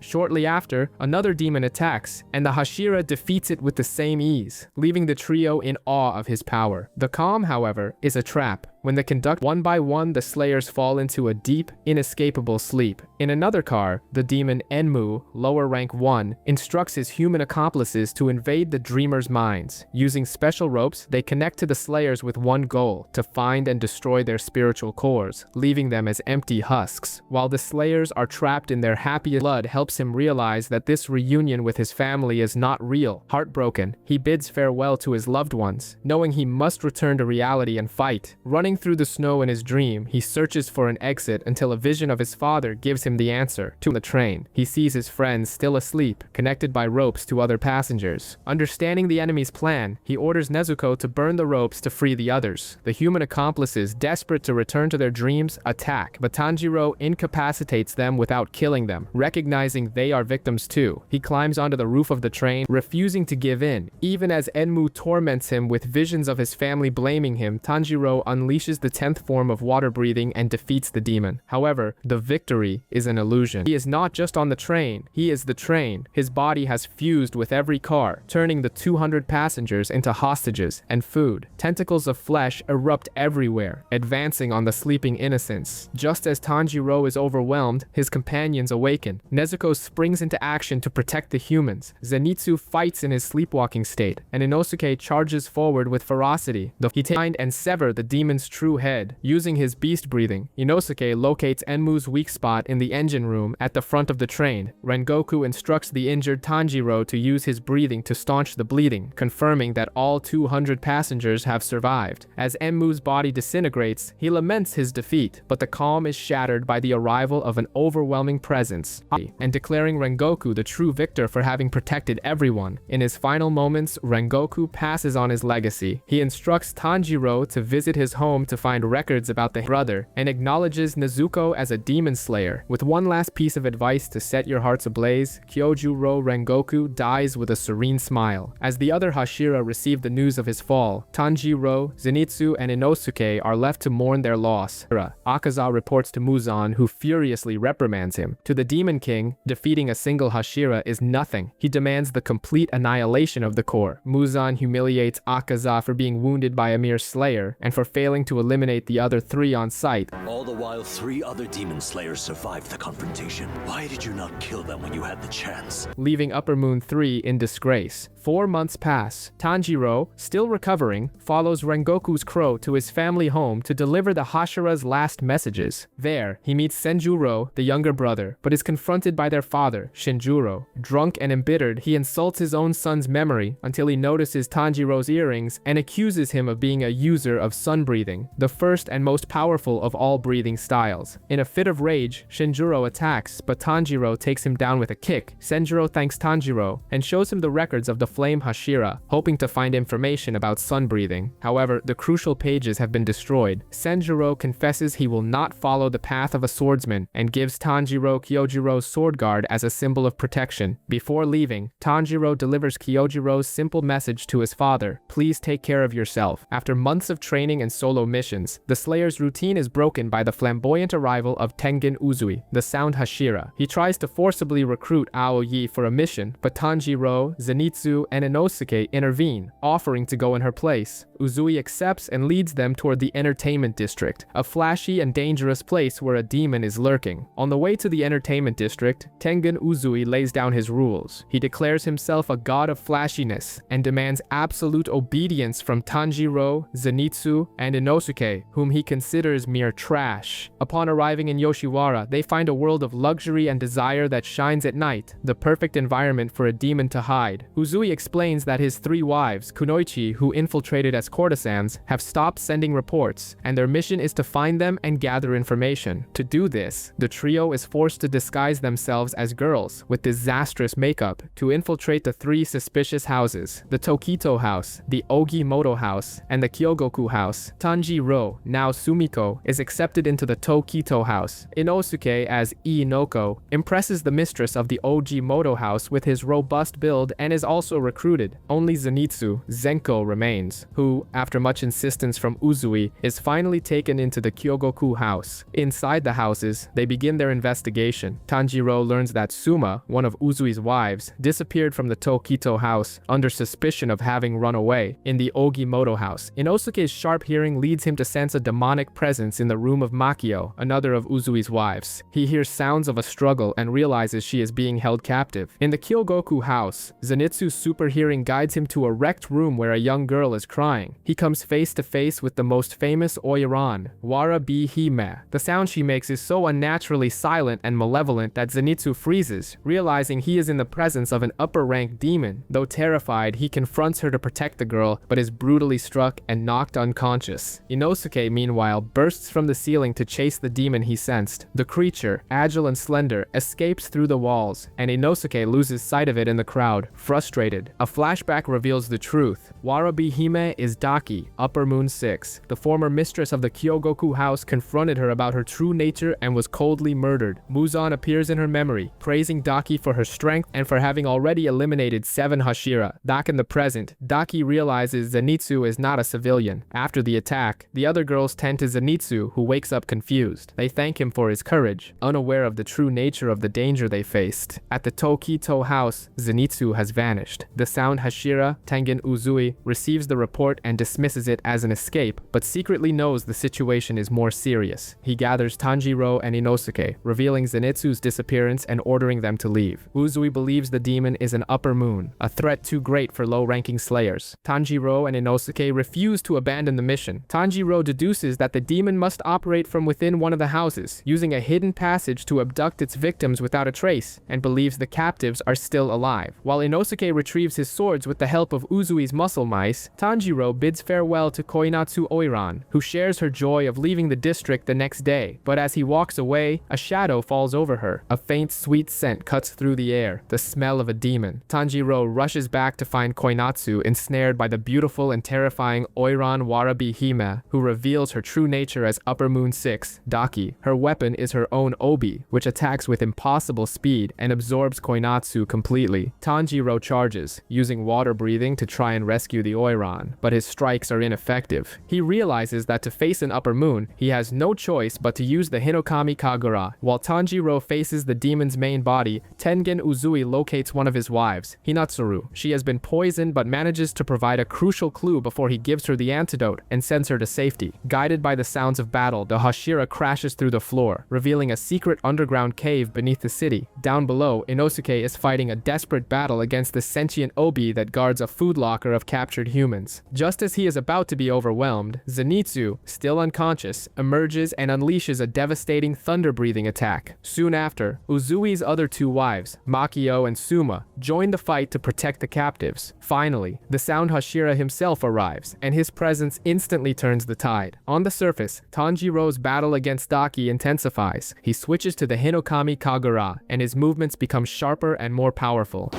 Shortly after, another demon attacks, and the Hashira defeats it with the same ease, leaving the trio in awe of his power. The calm, however, is a trap. When they conduct one by one, the slayers fall into a deep, inescapable sleep. In another car, the demon Enmu, lower rank 1, instructs his human accomplices to invade the dreamers' minds. Using special ropes, they connect to the slayers with one goal: to find and destroy their spiritual cores, leaving them as empty husks. While the slayers are trapped in their happy blood helps him realize that this reunion with his family is not real. Heartbroken, he bids farewell to his loved ones, knowing he must return to reality and fight. Running through the snow in his dream, he searches for an exit until a vision of his father gives him the answer. To the train, he sees his friends still asleep, connected by ropes to other passengers. Understanding the enemy's plan, he orders Nezuko to burn the ropes to free the others. The human accomplices, desperate to return to their dreams, attack, but Tanjiro incapacitates them without killing them. Recognizing they are victims too, he climbs onto the roof of the train, refusing to give in. Even as Enmu torments him with visions of his family blaming him, Tanjiro unleashes the 10th form of water breathing and defeats the demon. However, the victory is an illusion. He is not just on the train, he is the train. His body has fused with every car, turning the 200 passengers into hostages and food. Tentacles of flesh erupt everywhere, advancing on the sleeping innocents. Just as Tanjiro is overwhelmed, his companions awaken. Nezuko springs into action to protect the humans. Zenitsu fights in his sleepwalking state, and Inosuke charges forward with ferocity. He find and sever the demon's true head. Using his beast breathing, Inosuke locates Enmu's weak spot in the engine room at the front of the train. Rengoku instructs the injured Tanjiro to use his breathing to staunch the bleeding, confirming that all 200 passengers have survived. As Enmu's body disintegrates, he laments his defeat, but the calm is shattered by the arrival of an overwhelming presence, and declaring Rengoku the true victor for having protected everyone. In his final moments, Rengoku passes on his legacy. He instructs Tanjiro to visit his home to find records about the brother, and acknowledges Nezuko as a demon slayer. With one last piece of advice to set your hearts ablaze, Kyojuro Rengoku dies with a serene smile. As the other Hashira receive the news of his fall, Tanjiro, Zenitsu, and Inosuke are left to mourn their loss. Akaza reports to Muzan, who furiously reprimands him. To the Demon King, defeating a single Hashira is nothing. He demands the complete annihilation of the core. Muzan humiliates Akaza for being wounded by a mere slayer, and for failing to eliminate the other 3 on sight. All the while, 3 other demon slayers survived the confrontation. Why did you not kill them when you had the chance? Leaving Upper Moon 3 in disgrace. 4 months pass. Tanjiro, still recovering, follows Rengoku's crow to his family home to deliver the Hashira's last messages. There, he meets Senjuro, the younger brother, but is confronted by their father, Shinjuro. Drunk and embittered, he insults his own son's memory until he notices Tanjiro's earrings and accuses him of being a user of sun breathing. breathing, the first and most powerful of all breathing styles. In a fit of rage, Shinjiro attacks, but Tanjiro takes him down with a kick. Senjiro thanks Tanjiro and shows him the records of the flame Hashira, hoping to find information about sun breathing. However, the crucial pages have been destroyed. Senjiro confesses he will not follow the path of a swordsman and gives Tanjiro Kyojiro's sword guard as a symbol of protection. Before leaving, Tanjiro delivers Kyojiro's simple message to his father: please take care of yourself. After months of training and solo missions, the Slayer's routine is broken by the flamboyant arrival of Tengen Uzui, the sound Hashira. He tries to forcibly recruit Aoyi for a mission, but Tanjiro, Zenitsu, and Inosuke intervene, offering to go in her place. Uzui accepts and leads them toward the entertainment district, a flashy and dangerous place where a demon is lurking. On the way to the entertainment district, Tengen Uzui lays down his rules. He declares himself a god of flashiness and demands absolute obedience from Tanjiro, Zenitsu, and Inosuke, whom he considers mere trash. Upon arriving in Yoshiwara, they find a world of luxury and desire that shines at night, the perfect environment for a demon to hide. Uzui explains that his 3 wives, Kunoichi, who infiltrated as courtesans, have stopped sending reports, and their mission is to find them and gather information. To do this, the trio is forced to disguise themselves as girls with disastrous makeup to infiltrate the 3 suspicious houses: the Tokito house, the Ogimoto house, and the Kyogoku house. Tanjiro, now Sumiko, is accepted into the Tokito house. Inosuke, as Inoko, impresses the mistress of the Ogimoto house with his robust build and is also recruited. Only Zenitsu, Zenko, remains, who, after much insistence from Uzui, is finally taken into the Kyogoku house. Inside the houses, they begin their investigation. Tanjiro learns that Suma, one of Uzui's wives, disappeared from the Tokito house under suspicion of having run away. In the Ogimoto house, Inosuke's sharp hearing leads him to sense a demonic presence in the room of Makio, another of Uzui's wives. He hears sounds of a struggle and realizes she is being held captive. In the Kyogoku house, Zenitsu's super hearing guides him to a wrecked room where a young girl is crying. He comes face to face with the most famous Oiran, Warabi Hime. The sound she makes is so unnaturally silent and malevolent that Zenitsu freezes, realizing he is in the presence of an upper-ranked demon. Though terrified, he confronts her to protect the girl, but is brutally struck and knocked unconscious. Inosuke, meanwhile, bursts from the ceiling to chase the demon he sensed. The creature, agile and slender, escapes through the walls, and Inosuke loses sight of it in the crowd, frustrated. A flashback reveals the truth. Warabi Hime is Daki, Upper Moon 6. The former mistress of the Kyogoku house confronted her about her true nature and was coldly murdered. Muzan appears in her memory, praising Daki for her strength and for having already eliminated 7 Hashira. Back in the present, Daki realizes Zenitsu is not a civilian. After the attack, the other girls tend to Zenitsu, who wakes up confused. They thank him for his courage, unaware of the true nature of the danger they faced. At the Tokito house, Zenitsu has vanished. The sound Hashira, Tengen Uzui, receives the report and dismisses it as an escape, but secretly knows the situation is more serious. He gathers Tanjiro and Inosuke, revealing Zenitsu's disappearance and ordering them to leave. Uzui believes the demon is an upper moon, a threat too great for low-ranking slayers. Tanjiro and Inosuke refuse to abandon the mission. Tanjiro deduces that the demon must operate from within one of the houses, using a hidden passage to abduct its victims without a trace, and believes the captives are still alive. While Inosuke retrieves his swords with the help of Uzui's muscle mice, Tanjiro bids farewell to Koinatsu Oiran, who shares her joy of leaving the district the next day. But as he walks away, a shadow falls over her. A faint, sweet scent cuts through the air, the smell of a demon. Tanjiro rushes back to find Koinatsu ensnared by the beautiful and terrifying Oiran Warabi Hime, who reveals her true nature as Upper Moon 6, Daki. Her weapon is her own Obi, which attacks with impossible speed and absorbs Koinatsu completely. Tanjiro charges, using water breathing to try and rescue the Oiran, but his strikes are ineffective. He realizes that to face an Upper Moon, he has no choice but to use the Hinokami Kagura. While Tanjiro faces the demon's main body, Tengen Uzui locates one of his wives, Hinatsuru. She has been poisoned but manages to provide a crucial clue before he gives her the antidote and sends her to safety. Guided by the sounds of battle, the Hashira crashes through the floor, revealing a secret underground cave beneath the city. Down below, Inosuke is fighting a desperate battle against the sentient Obi that guards a food locker of captured humans. Just as he is about to be overwhelmed, Zenitsu, still unconscious, emerges and unleashes a devastating thunder-breathing attack. Soon after, Uzui's other 2 wives, Makio and Suma, join the fight to protect the captives. Finally, the sound Hashira himself arrives, and his presence instantly turns the tide. On the surface, Tanjiro's battle against Daki intensifies. He switches to the Hinokami Kagura, and his movements become sharper and more powerful.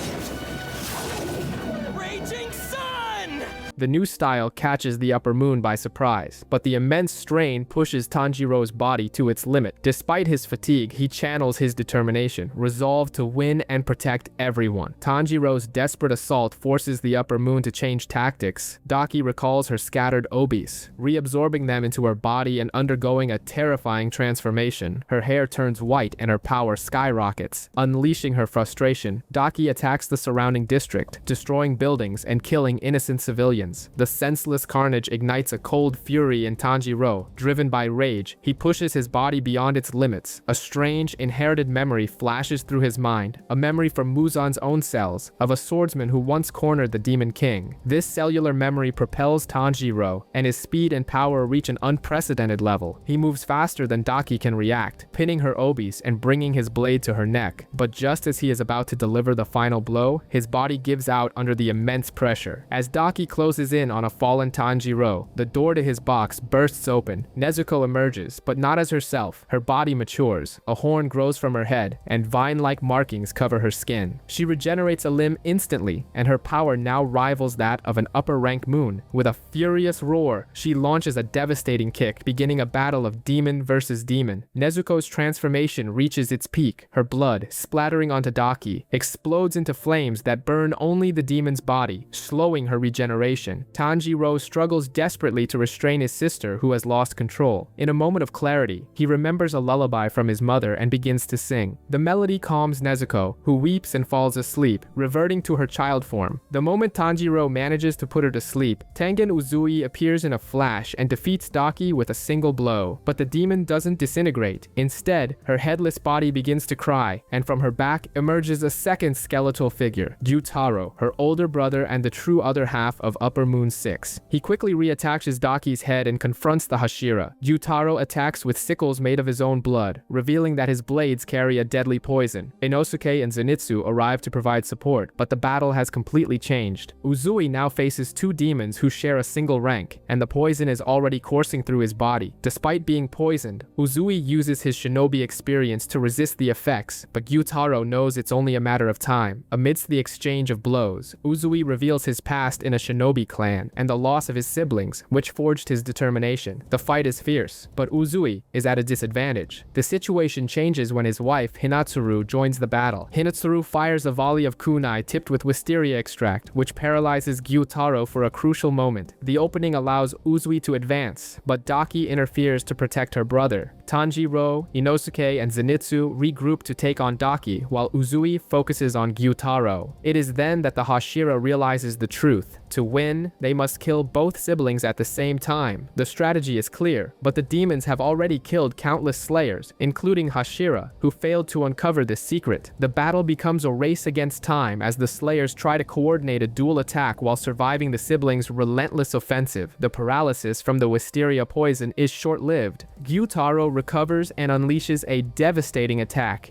The new style catches the Upper Moon by surprise, but the immense strain pushes Tanjiro's body to its limit. Despite his fatigue, he channels his determination, resolved to win and protect everyone. Tanjiro's desperate assault forces the Upper Moon to change tactics. Daki recalls her scattered obis, reabsorbing them into her body and undergoing a terrifying transformation. Her hair turns white and her power skyrockets. Unleashing her frustration, Daki attacks the surrounding district, destroying buildings and killing innocent civilians. The senseless carnage ignites a cold fury in Tanjiro. Driven by rage, he pushes his body beyond its limits. A strange, inherited memory flashes through his mind, a memory from Muzan's own cells, of a swordsman who once cornered the Demon King. This cellular memory propels Tanjiro, and his speed and power reach an unprecedented level. He moves faster than Daki can react, pinning her obis and bringing his blade to her neck. But just as he is about to deliver the final blow, his body gives out under the immense pressure. As Daki closes in on a fallen Tanjiro, the door to his box bursts open. Nezuko emerges, but not as herself. Her body matures, a horn grows from her head, and vine-like markings cover her skin. She regenerates a limb instantly, and her power now rivals that of an upper-rank moon. With a furious roar, she launches a devastating kick, beginning a battle of demon versus demon. Nezuko's transformation reaches its peak. Her blood, splattering onto Daki, explodes into flames that burn only the demon's body, slowing her regeneration. Tanjiro struggles desperately to restrain his sister, who has lost control. In a moment of clarity, he remembers a lullaby from his mother and begins to sing. The melody calms Nezuko, who weeps and falls asleep, reverting to her child form. The moment Tanjiro manages to put her to sleep, Tengen Uzui appears in a flash and defeats Daki with a single blow. But the demon doesn't disintegrate. Instead, her headless body begins to cry, and from her back emerges a second skeletal figure, Gyutaro, her older brother and the true other half of Upper Moon 6. He quickly reattaches Daki's head and confronts the Hashira. Gyutaro attacks with sickles made of his own blood, revealing that his blades carry a deadly poison. Inosuke and Zenitsu arrive to provide support, but the battle has completely changed. Uzui now faces two demons who share a single rank, and the poison is already coursing through his body. Despite being poisoned, Uzui uses his shinobi experience to resist the effects, but Gyutaro knows it's only a matter of time. Amidst the exchange of blows, Uzui reveals his past in a shinobi clan and the loss of his siblings, which forged his determination. The fight is fierce, but Uzui is at a disadvantage. The situation changes when his wife, Hinatsuru, joins the battle. Hinatsuru fires a volley of kunai tipped with wisteria extract, which paralyzes Gyutaro for a crucial moment. The opening allows Uzui to advance, but Daki interferes to protect her brother. Tanjiro, Inosuke, and Zenitsu regroup to take on Daki, while Uzui focuses on Gyutaro. It is then that the Hashira realizes the truth. To win, they must kill both siblings at the same time. The strategy is clear, but the demons have already killed countless slayers, including Hashira, who failed to uncover this secret. The battle becomes a race against time as the slayers try to coordinate a dual attack while surviving the siblings' relentless offensive. The paralysis from the wisteria poison is short-lived. Gyutaro recovers and unleashes a devastating attack,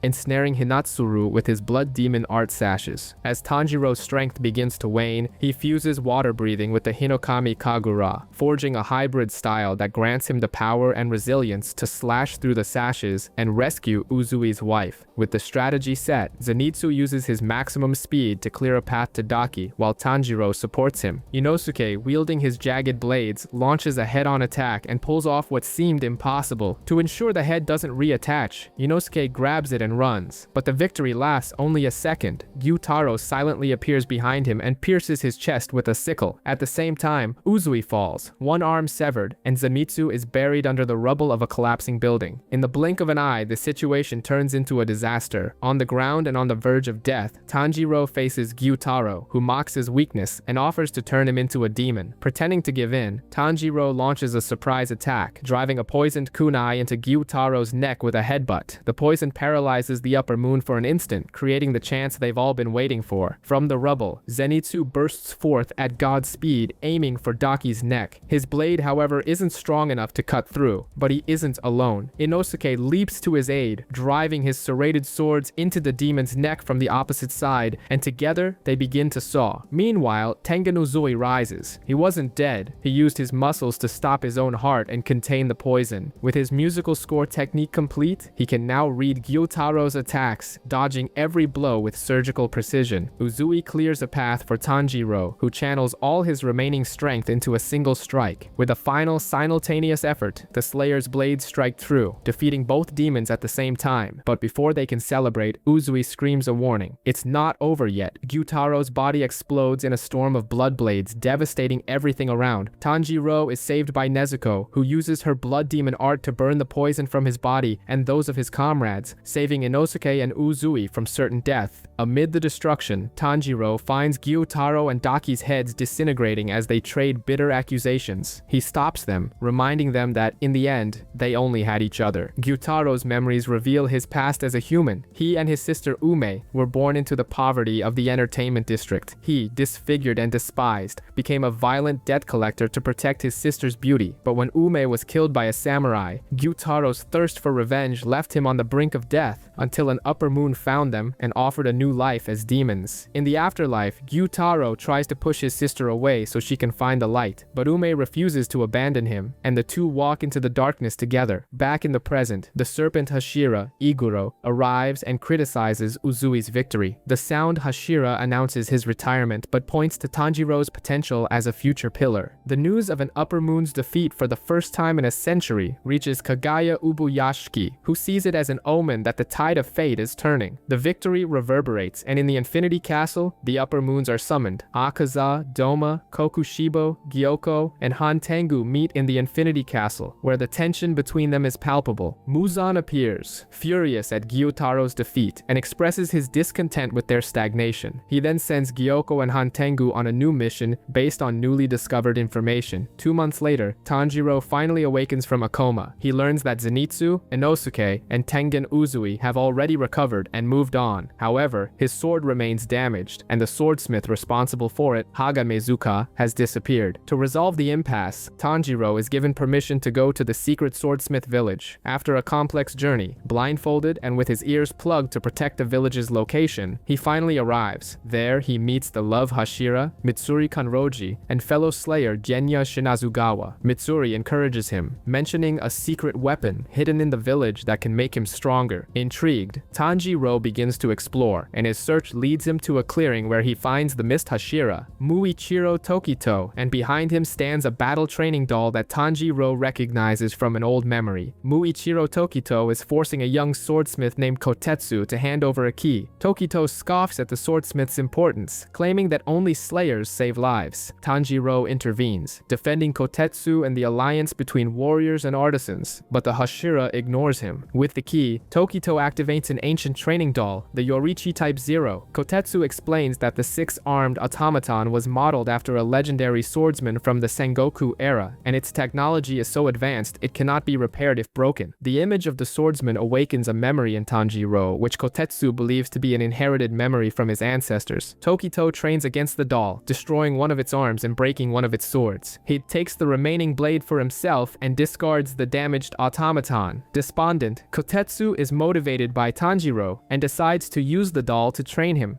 ensnaring Hinatsuru with his blood demon art sashes. As Tanjiro's strength begins to wane, he fuses water breathing with the Hinokami Kagura, forging a hybrid style that grants him the power and resilience to slash through the sashes and rescue Uzui's wife. With the strategy set, Zenitsu uses his maximum speed to clear a path to Daki, while Tanjiro supports him. Inosuke, wielding his jagged blades, launches a head-on attack and pulls off what seemed impossible. To ensure the head doesn't reattach, Inosuke grabs it and runs, but the victory lasts only a second. Gyutaro silently appears behind him and pierces his chest with a sickle. At the same time, Uzui falls, one arm severed, and Zenitsu is buried under the rubble of a collapsing building. In the blink of an eye, the situation turns into a disaster. On the ground and on the verge of death, Tanjiro faces Gyutaro, who mocks his weakness and offers to turn him into a demon. Pretending to give in, Tanjiro launches a surprise attack, driving a poisoned kunai into Gyutaro's neck with a headbutt. The poison paralyzes materializes the upper moon for an instant, creating the chance they've all been waiting for. From the rubble, Zenitsu bursts forth at God's speed, aiming for Daki's neck. His blade, however, isn't strong enough to cut through, but he isn't alone. Inosuke leaps to his aid, driving his serrated swords into the demon's neck from the opposite side, and together they begin to saw. Meanwhile, Tengen Uzui rises. He wasn't dead. He used his muscles to stop his own heart and contain the poison. With his musical score technique complete, he can now read Gyutaro's attacks, dodging every blow with surgical precision. Uzui clears a path for Tanjiro, who channels all his remaining strength into a single strike. With a final simultaneous effort, the Slayer's blades strike through, defeating both demons at the same time. But before they can celebrate, Uzui screams a warning. It's not over yet. Gyutaro's body explodes in a storm of blood blades, devastating everything around. Tanjiro is saved by Nezuko, who uses her blood demon art to burn the poison from his body and those of his comrades, saving Inosuke and Uzui from certain death. Amid the destruction, Tanjiro finds Gyutaro and Daki's heads disintegrating as they trade bitter accusations. He stops them, reminding them that, in the end, they only had each other. Gyutaro's memories reveal his past as a human. He and his sister Ume were born into the poverty of the entertainment district. He, disfigured and despised, became a violent debt collector to protect his sister's beauty. But when Ume was killed by a samurai, Gyutaro's thirst for revenge left him on the brink of death, until an upper moon found them and offered a new life as demons. In the afterlife, Gyutaro tries to push his sister away so she can find the light, but Ume refuses to abandon him, and the two walk into the darkness together. Back in the present, the serpent Hashira, Iguro, arrives and criticizes Uzui's victory. The sound Hashira announces his retirement, but points to Tanjiro's potential as a future pillar. The news of an upper moon's defeat for the first time in a century reaches Kagaya Ubuyashiki, who sees it as an omen that the tide of fate is turning. The victory reverberates, and in the Infinity Castle, the upper moons are summoned. Akaza, Doma, Kokushibo, Gyoko, and Hantengu meet in the Infinity Castle, where the tension between them is palpable. Muzan appears, furious at Gyutaro's defeat, and expresses his discontent with their stagnation. He then sends Gyoko and Hantengu on a new mission based on newly discovered information. 2 months later, Tanjiro finally awakens from a coma. He learns that Zenitsu, Inosuke, and Tengen Uzui have already recovered and moved on. However, his sword remains damaged, and the swordsmith responsible for it, Hagamezuka, has disappeared. To resolve the impasse, Tanjiro is given permission to go to the secret swordsmith village. After a complex journey, blindfolded and with his ears plugged to protect the village's location, he finally arrives. There, he meets the love Hashira, Mitsuri Kanroji, and fellow slayer Genya Shinazugawa. Mitsuri encourages him, mentioning a secret weapon hidden in the village that can make him stronger. Intrigued, Tanjiro begins to explore, and his search leads him to a clearing where he finds the mist Hashira, Muichiro Tokito, and behind him stands a battle training doll that Tanjiro recognizes from an old memory. Muichiro Tokito is forcing a young swordsmith named Kotetsu to hand over a key. Tokito scoffs at the swordsmith's importance, claiming that only slayers save lives. Tanjiro intervenes, defending Kotetsu and the alliance between warriors and artisans, but the Hashira ignores him. With the key, Tokito activates an ancient training doll, the Yorichi Type 0. Kotetsu explains that the six-armed automaton was modeled after a legendary swordsman from the Sengoku era, and its technology is so advanced it cannot be repaired if broken. The image of the swordsman awakens a memory in Tanjiro, which Kotetsu believes to be an inherited memory from his ancestors. Tokito trains against the doll, destroying one of its arms and breaking one of its swords. He takes the remaining blade for himself and discards the damaged automaton. Despondent, Kotetsu is motivated by Tanjiro and decides to use the doll to train him.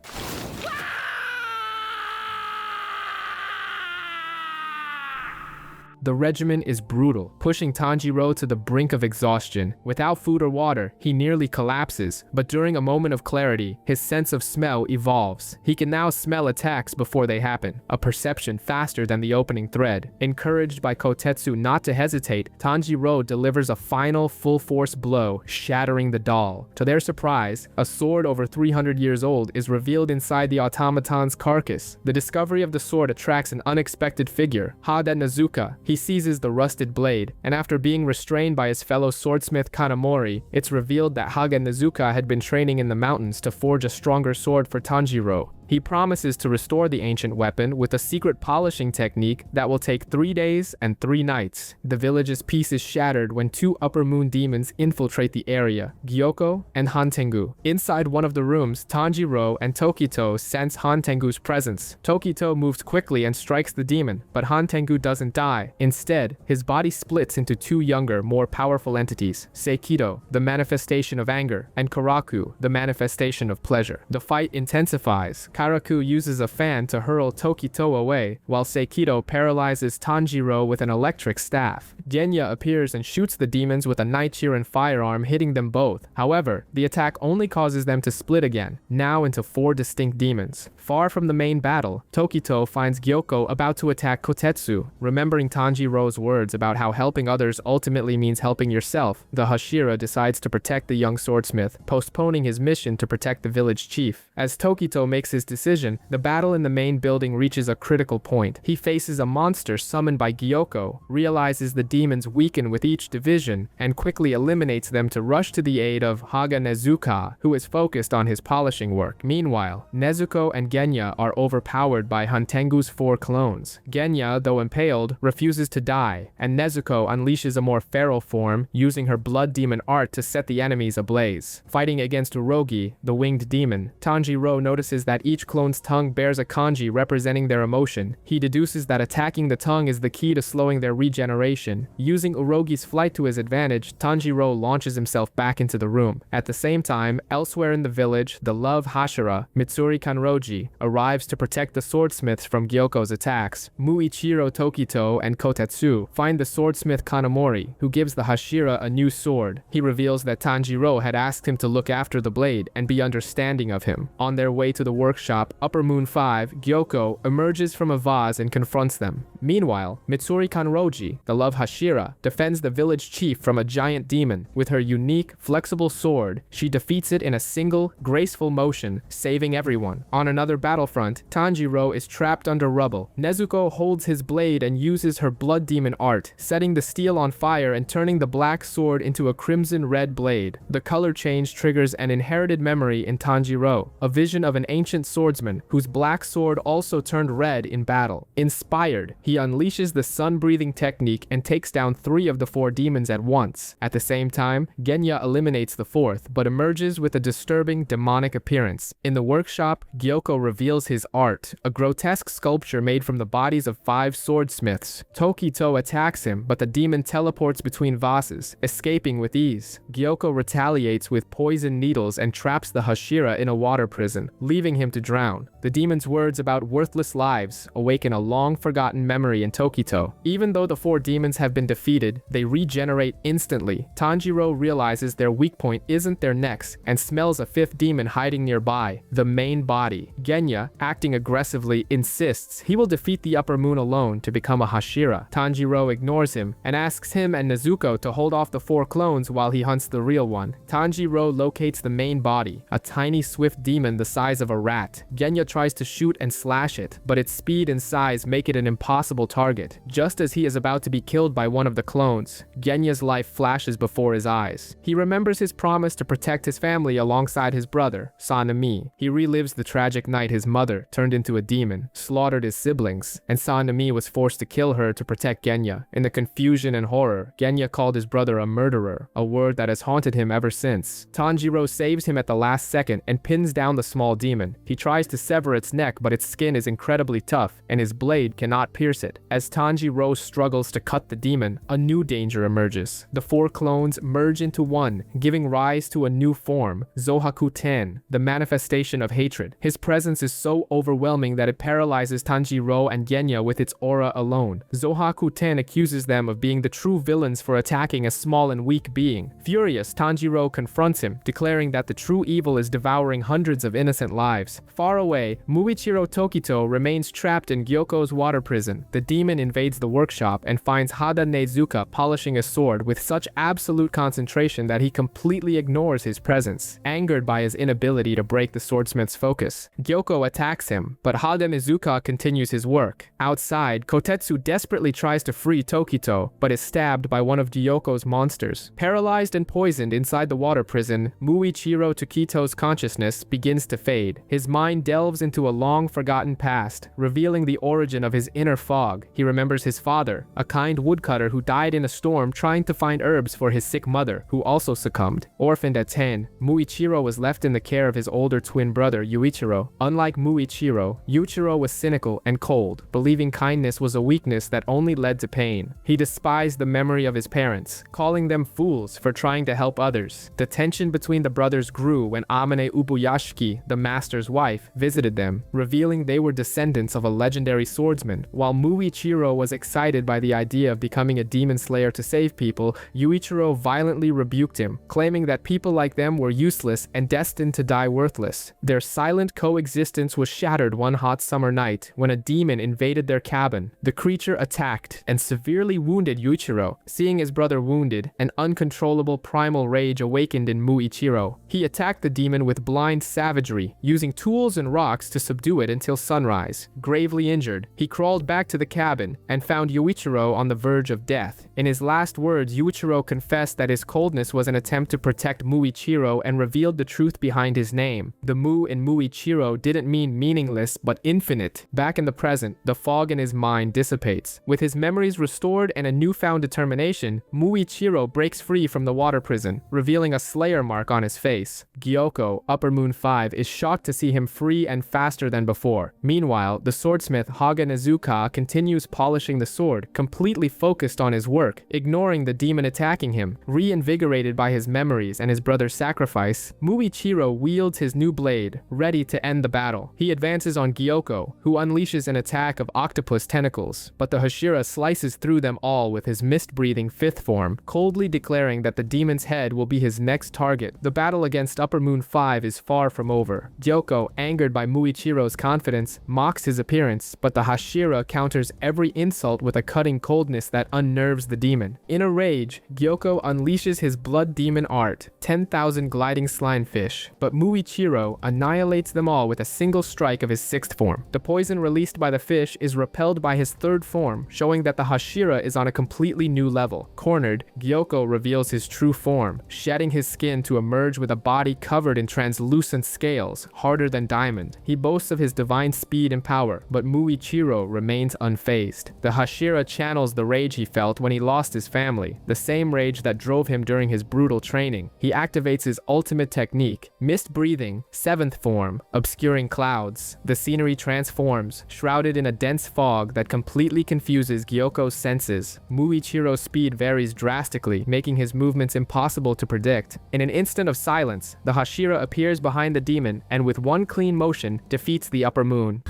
The regimen is brutal, pushing Tanjiro to the brink of exhaustion. Without food or water, he nearly collapses, but during a moment of clarity, his sense of smell evolves. He can now smell attacks before they happen, a perception faster than the opening thread. Encouraged by Kotetsu not to hesitate, Tanjiro delivers a final full-force blow, shattering the doll. To their surprise, a sword over 300 years old is revealed inside the automaton's carcass. The discovery of the sword attracts an unexpected figure, Hada Nezuko. He seizes the rusted blade, and after being restrained by his fellow swordsmith Kanamori, it's revealed that Haga Nezuko had been training in the mountains to forge a stronger sword for Tanjiro. He promises to restore the ancient weapon with a secret polishing technique that will take 3 days and 3 nights. The village's peace is shattered when 2 upper moon demons infiltrate the area, Gyoko and Hantengu. Inside one of the rooms, Tanjiro and Tokito sense Hantengu's presence. Tokito moves quickly and strikes the demon, but Hantengu doesn't die. Instead, his body splits into 2 younger, more powerful entities, Seikido, the manifestation of anger, and Karaku, the manifestation of pleasure. The fight intensifies. Karaku uses a fan to hurl Tokito away, while Seikido paralyzes Tanjiro with an electric staff. Genya appears and shoots the demons with a Nichiren firearm, hitting them both. However, the attack only causes them to split again, now into 4 distinct demons. Far from the main battle, Tokito finds Gyoko about to attack Kotetsu. Remembering Tanjiro's words about how helping others ultimately means helping yourself, the Hashira decides to protect the young swordsmith, postponing his mission to protect the village chief. As Tokito makes his decision, the battle in the main building reaches a critical point. He faces a monster summoned by Gyoko, realizes the demons weaken with each division, and quickly eliminates them to rush to the aid of Haga Nezuko, who is focused on his polishing work. Meanwhile, Nezuko and Genya are overpowered by Hantengu's 4 clones. Genya, though impaled, refuses to die, and Nezuko unleashes a more feral form, using her blood demon art to set the enemies ablaze. Fighting against Urogi, the winged demon, Tanjiro notices that each clone's tongue bears a kanji representing their emotion. He deduces that attacking the tongue is the key to slowing their regeneration. Using Urogi's flight to his advantage, Tanjiro launches himself back into the room. At the same time, elsewhere in the village, the love Hashira, Mitsuri Kanroji, arrives to protect the swordsmiths from Gyoko's attacks. Muichiro Tokito and Kotetsu find the swordsmith Kanamori, who gives the Hashira a new sword. He reveals that Tanjiro had asked him to look after the blade and be understanding of him. On their way to the workshop, Upper Moon 5, Gyoko emerges from a vase and confronts them. Meanwhile, Mitsuri Kanroji, the love Hashira, defends the village chief from a giant demon. With her unique, flexible sword, she defeats it in a single, graceful motion, saving everyone. On another battlefront, Tanjiro is trapped under rubble. Nezuko holds his blade and uses her blood demon art, setting the steel on fire and turning the black sword into a crimson-red blade. The color change triggers an inherited memory in Tanjiro, a vision of an ancient swordsman whose black sword also turned red in battle. Inspired, he unleashes the sun-breathing technique and takes down 3 of the 4 demons at once. At the same time, Genya eliminates the 4th, but emerges with a disturbing demonic appearance. In the workshop, Gyoko reveals his art, a grotesque sculpture made from the bodies of 5 swordsmiths. Tokito attacks him, but the demon teleports between vases, escaping with ease. Gyoko retaliates with poison needles and traps the Hashira in a water prison, leaving him to drown. The demon's words about worthless lives awaken a long-forgotten memory in Tokito. Even though the 4 demons have been defeated, they regenerate instantly. Tanjiro realizes their weak point isn't their necks and smells a 5th demon hiding nearby, the main body. Genya, acting aggressively, insists he will defeat the Upper Moon alone to become a Hashira. Tanjiro ignores him and asks him and Nezuko to hold off the 4 clones while he hunts the real one. Tanjiro locates the main body, a tiny swift demon the size of a rat. Genya tries to shoot and slash it, but its speed and size make it an impossible target. Just as he is about to be killed by one of the clones, Genya's life flashes before his eyes. He remembers his promise to protect his family alongside his brother, Sanemi. He relives the tragic night his mother turned into a demon, slaughtered his siblings, and Sanemi was forced to kill her to protect Genya. In the confusion and horror, Genya called his brother a murderer, a word that has haunted him ever since. Tanjiro saves him at the last second and pins down the small demon. He tries to sever its neck, but its skin is incredibly tough, and his blade cannot pierce it. As Tanjiro struggles to cut the demon, a new danger emerges. The 4 clones merge into one, giving rise to a new form, Zohaku-ten, the manifestation of hatred. His presence is so overwhelming that it paralyzes Tanjiro and Genya with its aura alone. Zohaku-ten accuses them of being the true villains for attacking a small and weak being. Furious, Tanjiro confronts him, declaring that the true evil is devouring hundreds of innocent lives. Far away, Muichiro Tokito remains trapped in Gyoko's water prison. The demon invades the workshop and finds Hada Nezuko polishing a sword with such absolute concentration that he completely ignores his presence. Angered by his inability to break the swordsmith's focus, Gyoko attacks him, but Hada Nezuko continues his work. Outside, Kotetsu desperately tries to free Tokito, but is stabbed by one of Gyoko's monsters. Paralyzed and poisoned inside the water prison, Muichiro Tokito's consciousness begins to fade. His mind mind delves into a long-forgotten past, revealing the origin of his inner fog. He remembers his father, a kind woodcutter who died in a storm trying to find herbs for his sick mother, who also succumbed. Orphaned at 10, Muichiro was left in the care of his older twin brother, Yuichiro. Unlike Muichiro, Yuichiro was cynical and cold, believing kindness was a weakness that only led to pain. He despised the memory of his parents, calling them fools for trying to help others. The tension between the brothers grew when Amane Ubuyashiki, the master's wife, visited them, revealing they were descendants of a legendary swordsman. While Muichiro was excited by the idea of becoming a demon slayer to save people, Yuichiro violently rebuked him, claiming that people like them were useless and destined to die worthless. Their silent coexistence was shattered one hot summer night when a demon invaded their cabin. The creature attacked and severely wounded Yuichiro. Seeing his brother wounded, an uncontrollable primal rage awakened in Muichiro. He attacked the demon with blind savagery, using tools and rocks to subdue it until sunrise. Gravely injured, he crawled back to the cabin and found Yuichiro on the verge of death. In his last words, Yuichiro confessed that his coldness was an attempt to protect Muichiro and revealed the truth behind his name. The Mu in Muichiro didn't mean meaningless, but infinite. Back in the present, the fog in his mind dissipates. With his memories restored and a newfound determination, Muichiro breaks free from the water prison, revealing a slayer mark on his face. Gyoko, Upper Moon 5, is shocked to see him free and faster than before. Meanwhile, the swordsmith Haga Nezuko continues polishing the sword, completely focused on his work, ignoring the demon attacking him. Reinvigorated by his memories and his brother's sacrifice, Muichiro wields his new blade, ready to end the battle. He advances on Gyoko, who unleashes an attack of octopus tentacles, but the Hashira slices through them all with his mist-breathing fifth form, coldly declaring that the demon's head will be his next target. The battle against Upper Moon 5 is far from over. Gyoko, angered by Muichiro's confidence, mocks his appearance, but the Hashira counters every insult with a cutting coldness that unnerves the demon. In a rage, Gyoko unleashes his blood demon art, 10,000 gliding slime fish, but Muichiro annihilates them all with a single strike of his sixth form. The poison released by the fish is repelled by his third form, showing that the Hashira is on a completely new level. Cornered, Gyoko reveals his true form, shedding his skin to emerge with a body covered in translucent scales, harder than diamond. He boasts of his divine speed and power, but Muichiro remains unfazed. The Hashira channels the rage he felt when he lost his family, the same rage that drove him during his brutal training. He activates his ultimate technique, mist breathing, seventh form, obscuring clouds. The scenery transforms, shrouded in a dense fog that completely confuses Gyoko's senses. Muichiro's speed varies drastically, making his movements impossible to predict. In an instant of silence, the Hashira appears behind the demon and with one clean motion defeats the Upper Moon.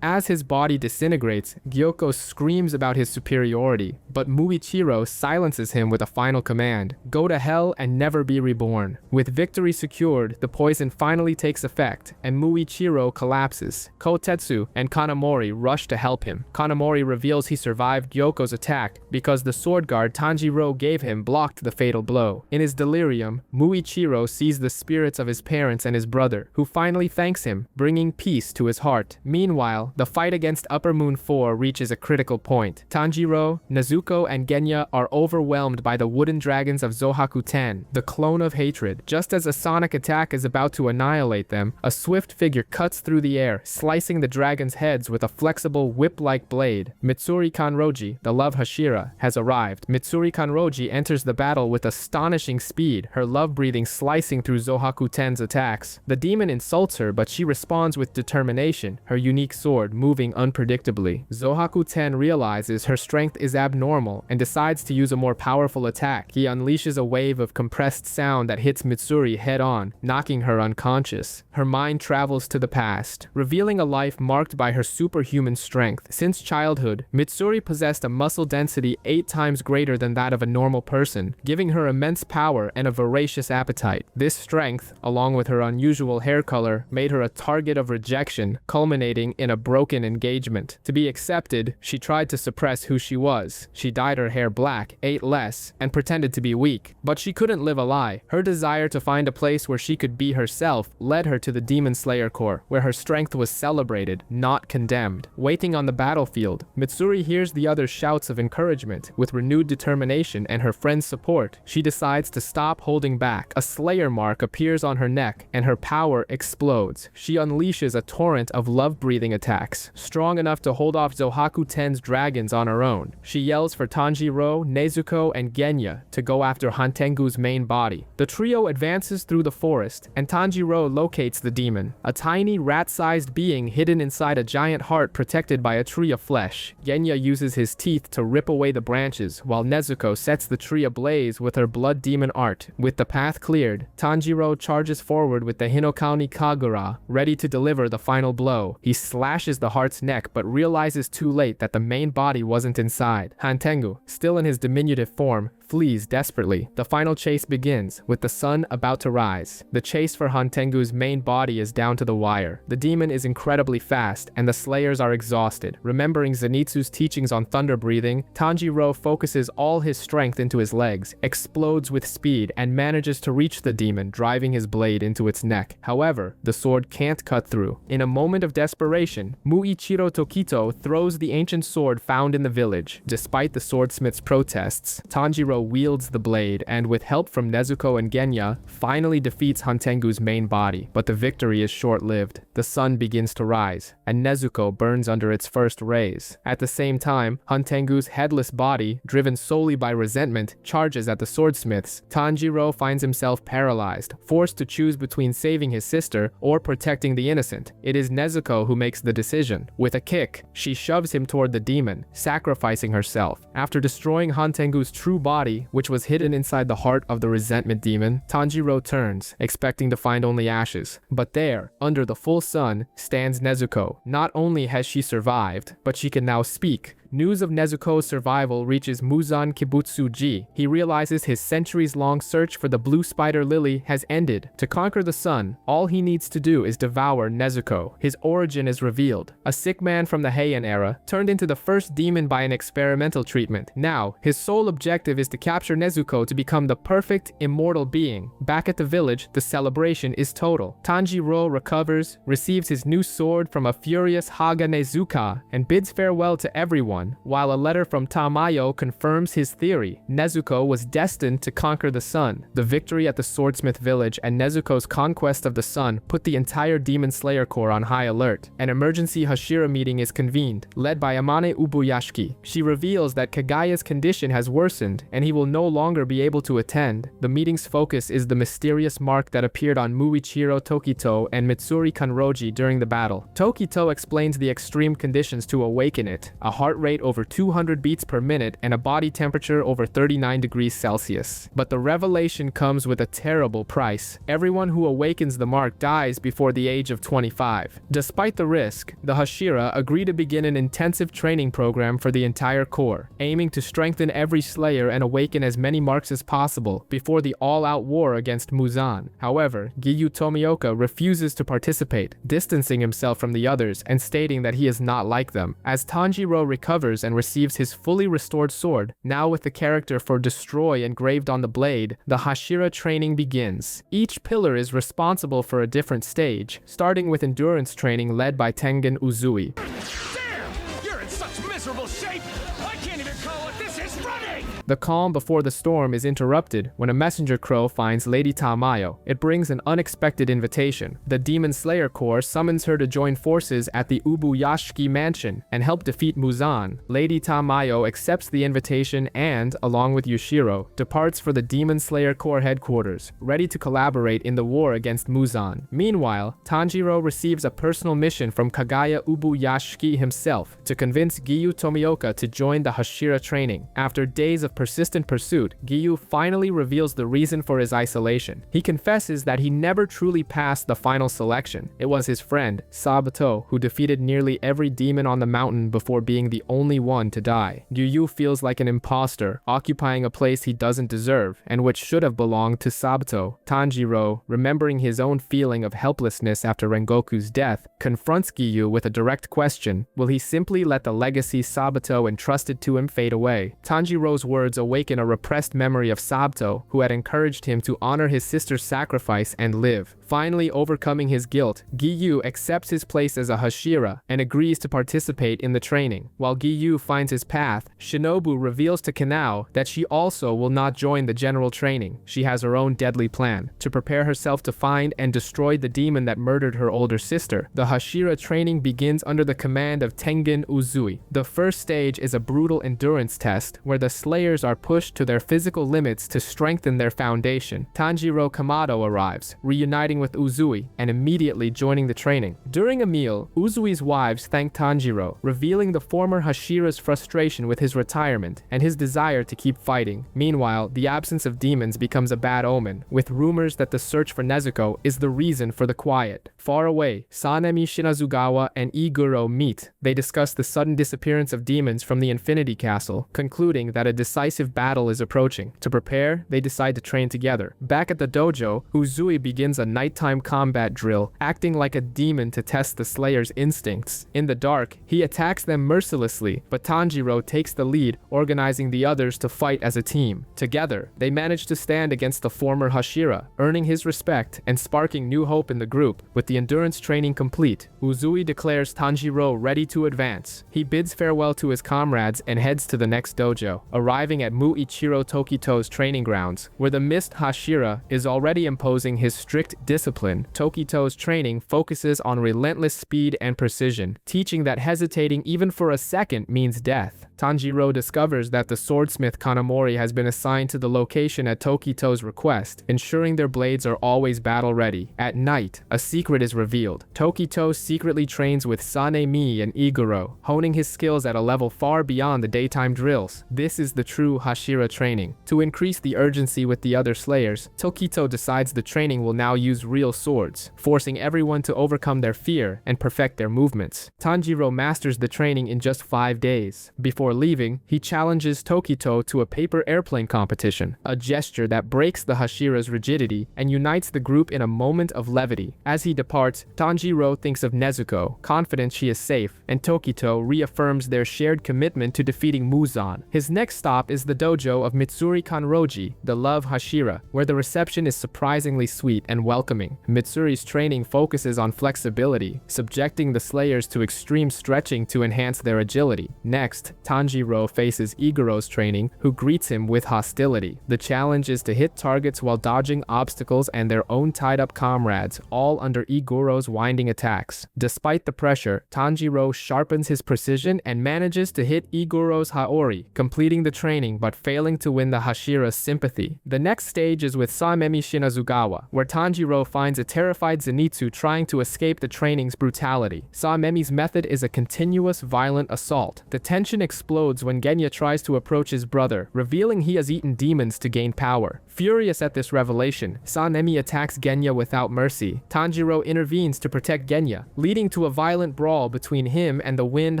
As his body disintegrates, Gyoko screams about his superiority, but Muichiro silences him with a final command: go to hell and never be reborn. With victory secured, the poison finally takes effect, and Muichiro collapses. Kotetsu and Kanamori rush to help him. Kanamori reveals he survived Gyoko's attack because the sword guard Tanjiro gave him blocked the fatal blow. In his delirium, Muichiro sees the spirits of his parents and his brother, who finally thanks him, bringing peace to his heart. Meanwhile, the fight against Upper Moon 4 reaches a critical point. Tanjiro, Nezuko, and Genya are overwhelmed by the wooden dragons of Zohaku 10, the clone of hatred. Just as a sonic attack is about to annihilate them, a swift figure cuts through the air, slicing the dragons' heads with a flexible whip-like blade. Mitsuri Kanroji, the love Hashira, has arrived. Mitsuri Kanroji enters the battle with astonishing speed, her love breathing slicing through Zohaku 10's attacks. The demon insults her, but she responds with determination, her unique sword moving unpredictably. Zohaku 10 realizes her strength is abnormal and decides to use a more powerful attack. He unleashes a wave of compressed sound that hits Mitsuri head-on, knocking her unconscious. Her mind travels to the past, revealing a life marked by her superhuman strength. Since childhood, Mitsuri possessed a muscle density 8 times greater than that of a normal person, giving her immense power and a voracious appetite. This strength, along with her unusual hair color, made her a target of rejection, culminating in a broken engagement. To be accepted, she tried to suppress who she was. She dyed her hair black, ate less, and pretended to be weak. But she couldn't live a lie. Her desire to find a place where she could be herself led her to the Demon Slayer Corps, where her strength was celebrated, not condemned. Waiting on the battlefield, Mitsuri hears the others' shouts of encouragement. With renewed determination and her friend's support, she decides to stop holding back. A Slayer mark appears on her neck, and her power explodes. She unleashes a torrent of love-breathing attacks, strong enough to hold off Zohaku Ten's dragons on her own. She yells for Tanjiro, Nezuko, and Genya to go after Hantengu's main body. The trio advances through the forest, and Tanjiro locates the demon, a tiny rat-sized being hidden inside a giant heart protected by a tree of flesh. Genya uses his teeth to rip away the branches, while Nezuko sets the tree ablaze with her blood demon art. With the path cleared, Tanjiro charges forward with the Hinokami Kagura, ready to deliver the final blow. He slashes the heart's neck but realizes too late that the main body wasn't inside. Hantengu, still in his diminutive form, flees desperately. The final chase begins, with the sun about to rise. The chase for Hantengu's main body is down to the wire. The demon is incredibly fast, and the slayers are exhausted. Remembering Zenitsu's teachings on thunder breathing, Tanjiro focuses all his strength into his legs, explodes with speed, and manages to reach the demon, driving his blade into its neck. However, the sword can't cut through. In a moment of desperation, Muichiro Tokito throws the ancient sword found in the village. Despite the swordsmith's protests, Tanjiro wields the blade and, with help from Nezuko and Genya, finally defeats Hantengu's main body. But the victory is short-lived. The sun begins to rise, and Nezuko burns under its first rays. At the same time, Hantengu's headless body, driven solely by resentment, charges at the swordsmiths. Tanjiro finds himself paralyzed, forced to choose between saving his sister or protecting the innocent. It is Nezuko who makes the decision. With a kick, she shoves him toward the demon, sacrificing herself. After destroying Hantengu's true body, which was hidden inside the heart of the resentment demon, Tanjiro turns, expecting to find only ashes. But there, under the full sun, stands Nezuko. Not only has she survived, but she can now speak. News of Nezuko's survival reaches Muzan Kibutsuji. He realizes his centuries-long search for the blue spider lily has ended. To conquer the sun, all he needs to do is devour Nezuko. His origin is revealed. A sick man from the Heian era, turned into the first demon by an experimental treatment. Now, his sole objective is to capture Nezuko to become the perfect, immortal being. Back at the village, the celebration is total. Tanjiro recovers, receives his new sword from a furious Haga Nezuka, and bids farewell to everyone, while a letter from Tamayo confirms his theory. Nezuko was destined to conquer the sun. The victory at the Swordsmith village and Nezuko's conquest of the sun put the entire Demon Slayer Corps on high alert. An emergency Hashira meeting is convened, led by Amane Ubuyashiki. She reveals that Kagaya's condition has worsened, and he will no longer be able to attend. The meeting's focus is the mysterious mark that appeared on Muichiro Tokito and Mitsuri Kanroji during the battle. Tokito explains the extreme conditions to awaken it: a heart rate over 200 beats per minute and a body temperature over 39 degrees Celsius. But the revelation comes with a terrible price. Everyone who awakens the mark dies before the age of 25. Despite the risk, the Hashira agree to begin an intensive training program for the entire corps, aiming to strengthen every slayer and awaken as many marks as possible before the all-out war against Muzan. However, Giyu Tomioka refuses to participate, distancing himself from the others and stating that he is not like them. As Tanjiro recovers and receives his fully restored sword, now with the character for Destroy engraved on the blade, the Hashira training begins. Each pillar is responsible for a different stage, starting with endurance training led by Tengen Uzui. Damn! You're in such miserable shape! I can't even call what this is running! The calm before the storm is interrupted when a messenger crow finds Lady Tamayo. It brings an unexpected invitation. The Demon Slayer Corps summons her to join forces at the Ubuyashiki mansion and help defeat Muzan. Lady Tamayo accepts the invitation and, along with Yushiro, departs for the Demon Slayer Corps headquarters, ready to collaborate in the war against Muzan. Meanwhile, Tanjiro receives a personal mission from Kagaya Ubuyashiki himself to convince Giyu Tomioka to join the Hashira training. After days of persistent pursuit, Giyu finally reveals the reason for his isolation. He confesses that he never truly passed the final selection. It was his friend, Sabato, who defeated nearly every demon on the mountain before being the only one to die. Giyu feels like an imposter, occupying a place he doesn't deserve, and which should have belonged to Sabato. Tanjiro, remembering his own feeling of helplessness after Rengoku's death, confronts Giyu with a direct question: will he simply let the legacy Sabato entrusted to him fade away? Tanjiro's words awaken a repressed memory of Sabato, who had encouraged him to honor his sister's sacrifice and live. Finally overcoming his guilt, Giyu accepts his place as a Hashira and agrees to participate in the training. While Giyu finds his path, Shinobu reveals to Kanao that she also will not join the general training. She has her own deadly plan, to prepare herself to find and destroy the demon that murdered her older sister. The Hashira training begins under the command of Tengen Uzui. The first stage is a brutal endurance test, where the slayers are pushed to their physical limits to strengthen their foundation. Tanjiro Kamado arrives, reuniting with Uzui and immediately joining the training. During a meal, Uzui's wives thank Tanjiro, revealing the former Hashira's frustration with his retirement and his desire to keep fighting. Meanwhile, the absence of demons becomes a bad omen, with rumors that the search for Nezuko is the reason for the quiet. Far away, Sanemi Shinazugawa and Iguro meet. They discuss the sudden disappearance of demons from the Infinity Castle, concluding that a decisive battle is approaching. To prepare, they decide to train together. Back at the dojo, Uzui begins a nighttime combat drill, acting like a demon to test the Slayer's instincts. In the dark, he attacks them mercilessly, but Tanjiro takes the lead, organizing the others to fight as a team. Together, they manage to stand against the former Hashira, earning his respect and sparking new hope in the group. With the endurance training complete, Uzui declares Tanjiro ready to advance. He bids farewell to his comrades and heads to the next dojo, arriving at Muichiro Tokito's training grounds, where the Mist Hashira is already imposing his strict discipline. Tokito's training focuses on relentless speed and precision, teaching that hesitating even for a second means death. Tanjiro discovers that the swordsmith Kanamori has been assigned to the location at Tokito's request, ensuring their blades are always battle-ready. At night, a secret is revealed. Tokito secretly trains with Sanemi and Iguro, honing his skills at a level far beyond the daytime drills. This is the true Hashira training. To increase the urgency with the other slayers, Tokito decides the training will now use real swords, forcing everyone to overcome their fear and perfect their movements. Tanjiro masters the training in just 5 days. Before leaving, he challenges Tokito to a paper airplane competition, a gesture that breaks the Hashira's rigidity and unites the group in a moment of levity. As he departs, Tanjiro thinks of Nezuko, confident she is safe, and Tokito reaffirms their shared commitment to defeating Muzan. His next stop is the dojo of Mitsuri Kanroji, the love Hashira, where the reception is surprisingly sweet and welcoming. Mitsuri's training focuses on flexibility, subjecting the slayers to extreme stretching to enhance their agility. Next, Tanjiro faces Iguro's training, who greets him with hostility. The challenge is to hit targets while dodging obstacles and their own tied-up comrades, all under Iguro's winding attacks. Despite the pressure, Tanjiro sharpens his precision and manages to hit Iguro's Haori, completing the training but failing to win the Hashira's sympathy. The next stage is with Sanemi Shinazugawa, where Tanjiro finds a terrified Zenitsu trying to escape the training's brutality. Sanemi's method is a continuous violent assault. The tension explodes when Genya tries to approach his brother, revealing he has eaten demons to gain power. Furious at this revelation, Sanemi attacks Genya without mercy. Tanjiro intervenes to protect Genya, leading to a violent brawl between him and the Wind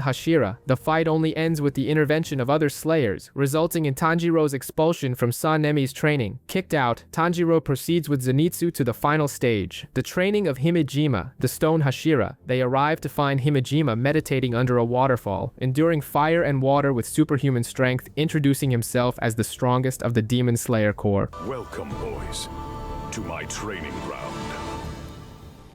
Hashira. The fight only ends with the intervention of other slayers, resulting in Tanjiro's expulsion from Sanemi's training. Kicked out, Tanjiro proceeds with Zenitsu to the final stage, the training of Himejima, the stone Hashira. They arrive to find Himejima meditating under a waterfall, enduring fire and water with superhuman strength, introducing himself as the strongest of the Demon Slayer Corps. Welcome, boys, to my training ground.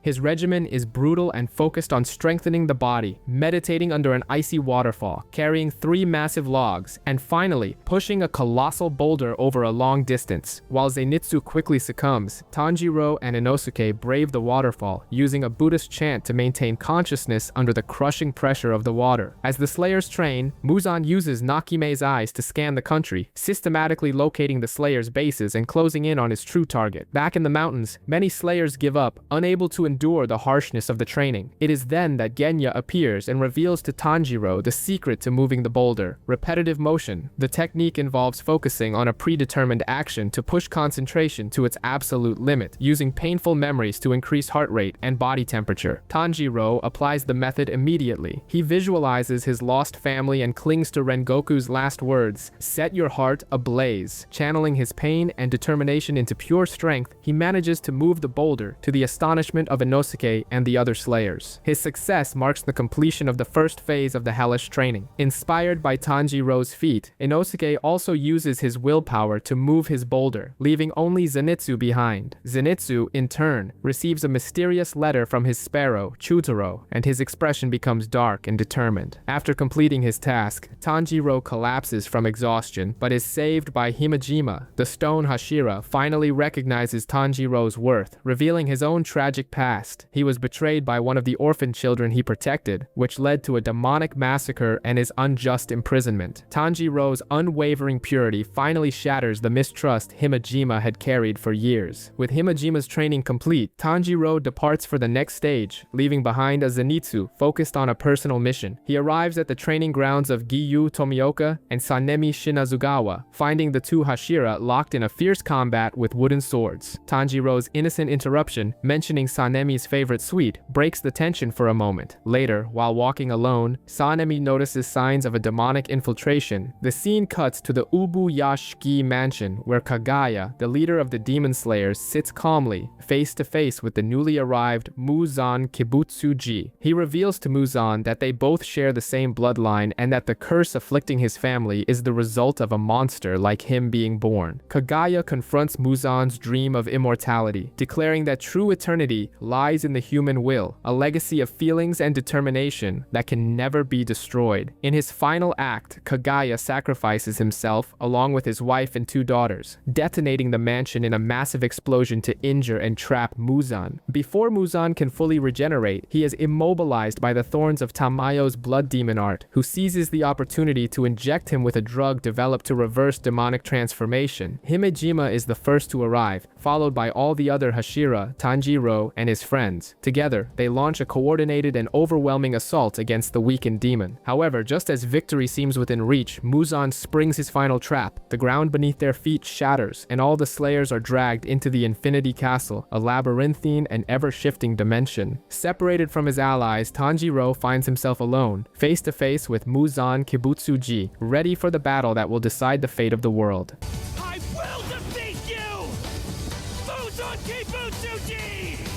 His regimen is brutal and focused on strengthening the body, meditating under an icy waterfall, carrying 3 massive logs, and finally, pushing a colossal boulder over a long distance. While Zenitsu quickly succumbs, Tanjiro and Inosuke brave the waterfall, using a Buddhist chant to maintain consciousness under the crushing pressure of the water. As the Slayers train, Muzan uses Nakime's eyes to scan the country, systematically locating the Slayers' bases and closing in on his true target. Back in the mountains, many Slayers give up, unable to endure the harshness of the training. It is then that Genya appears and reveals to Tanjiro the secret to moving the boulder: repetitive motion. The technique involves focusing on a predetermined action to push concentration to its absolute limit, using painful memories to increase heart rate and body temperature. Tanjiro applies the method immediately. He visualizes his lost family and clings to Rengoku's last words, "Set your heart ablaze." Channeling his pain and determination into pure strength, he manages to move the boulder, to the astonishment of Inosuke and the other slayers. His success marks the completion of the first phase of the hellish training. Inspired by Tanjiro's feat, Inosuke also uses his willpower to move his boulder, leaving only Zenitsu behind. Zenitsu, in turn, receives a mysterious letter from his sparrow, Chutaro, and his expression becomes dark and determined. After completing his task, Tanjiro collapses from exhaustion, but is saved by Himejima. The stone Hashira finally recognizes Tanjiro's worth, revealing his own tragic past. He was betrayed by one of the orphan children he protected, which led to a demonic massacre and his unjust imprisonment. Tanjiro's unwavering purity finally shatters the mistrust Himejima had carried for years. With Himejima's training complete, Tanjiro departs for the next stage, leaving behind a Zenitsu focused on a personal mission. He arrives at the training grounds of Giyu Tomioka and Sanemi Shinazugawa, finding the two Hashira locked in a fierce combat with wooden swords. Tanjiro's innocent interruption, mentioning Sanemi's favorite sweet, breaks the tension for a moment. Later, while walking alone, Sanemi notices signs of a demonic infiltration. The scene cuts to the Ubuyashiki mansion, where Kagaya, the leader of the demon slayers, sits calmly, face to face with the newly arrived Muzan Kibutsuji. He reveals to Muzan that they both share the same bloodline and that the curse afflicting his family is the result of a monster like him being born. Kagaya confronts Muzan's dream of immortality, declaring that true eternity lies in the human will, a legacy of feelings and determination that can never be destroyed. In his final act, Kagaya sacrifices himself along with his wife and two daughters, detonating the mansion in a massive explosion to injure and trap Muzan. Before Muzan can fully regenerate, he is immobilized by the thorns of Tamayo's blood demon art, who seizes the opportunity to inject him with a drug developed to reverse demonic transformation. Himejima is the first to arrive, followed by all the other Hashira, Tanjiro, and his friends. Together, they launch a coordinated and overwhelming assault against the weakened demon. However, just as victory seems within reach, Muzan springs his final trap. The ground beneath their feet shatters, and all the slayers are dragged into the Infinity Castle, a labyrinthine and ever-shifting dimension. Separated from his allies, Tanjiro finds himself alone, face to face with Muzan Kibutsuji, ready for the battle that will decide the fate of the world. I will defeat you! Muzan Kibutsuji!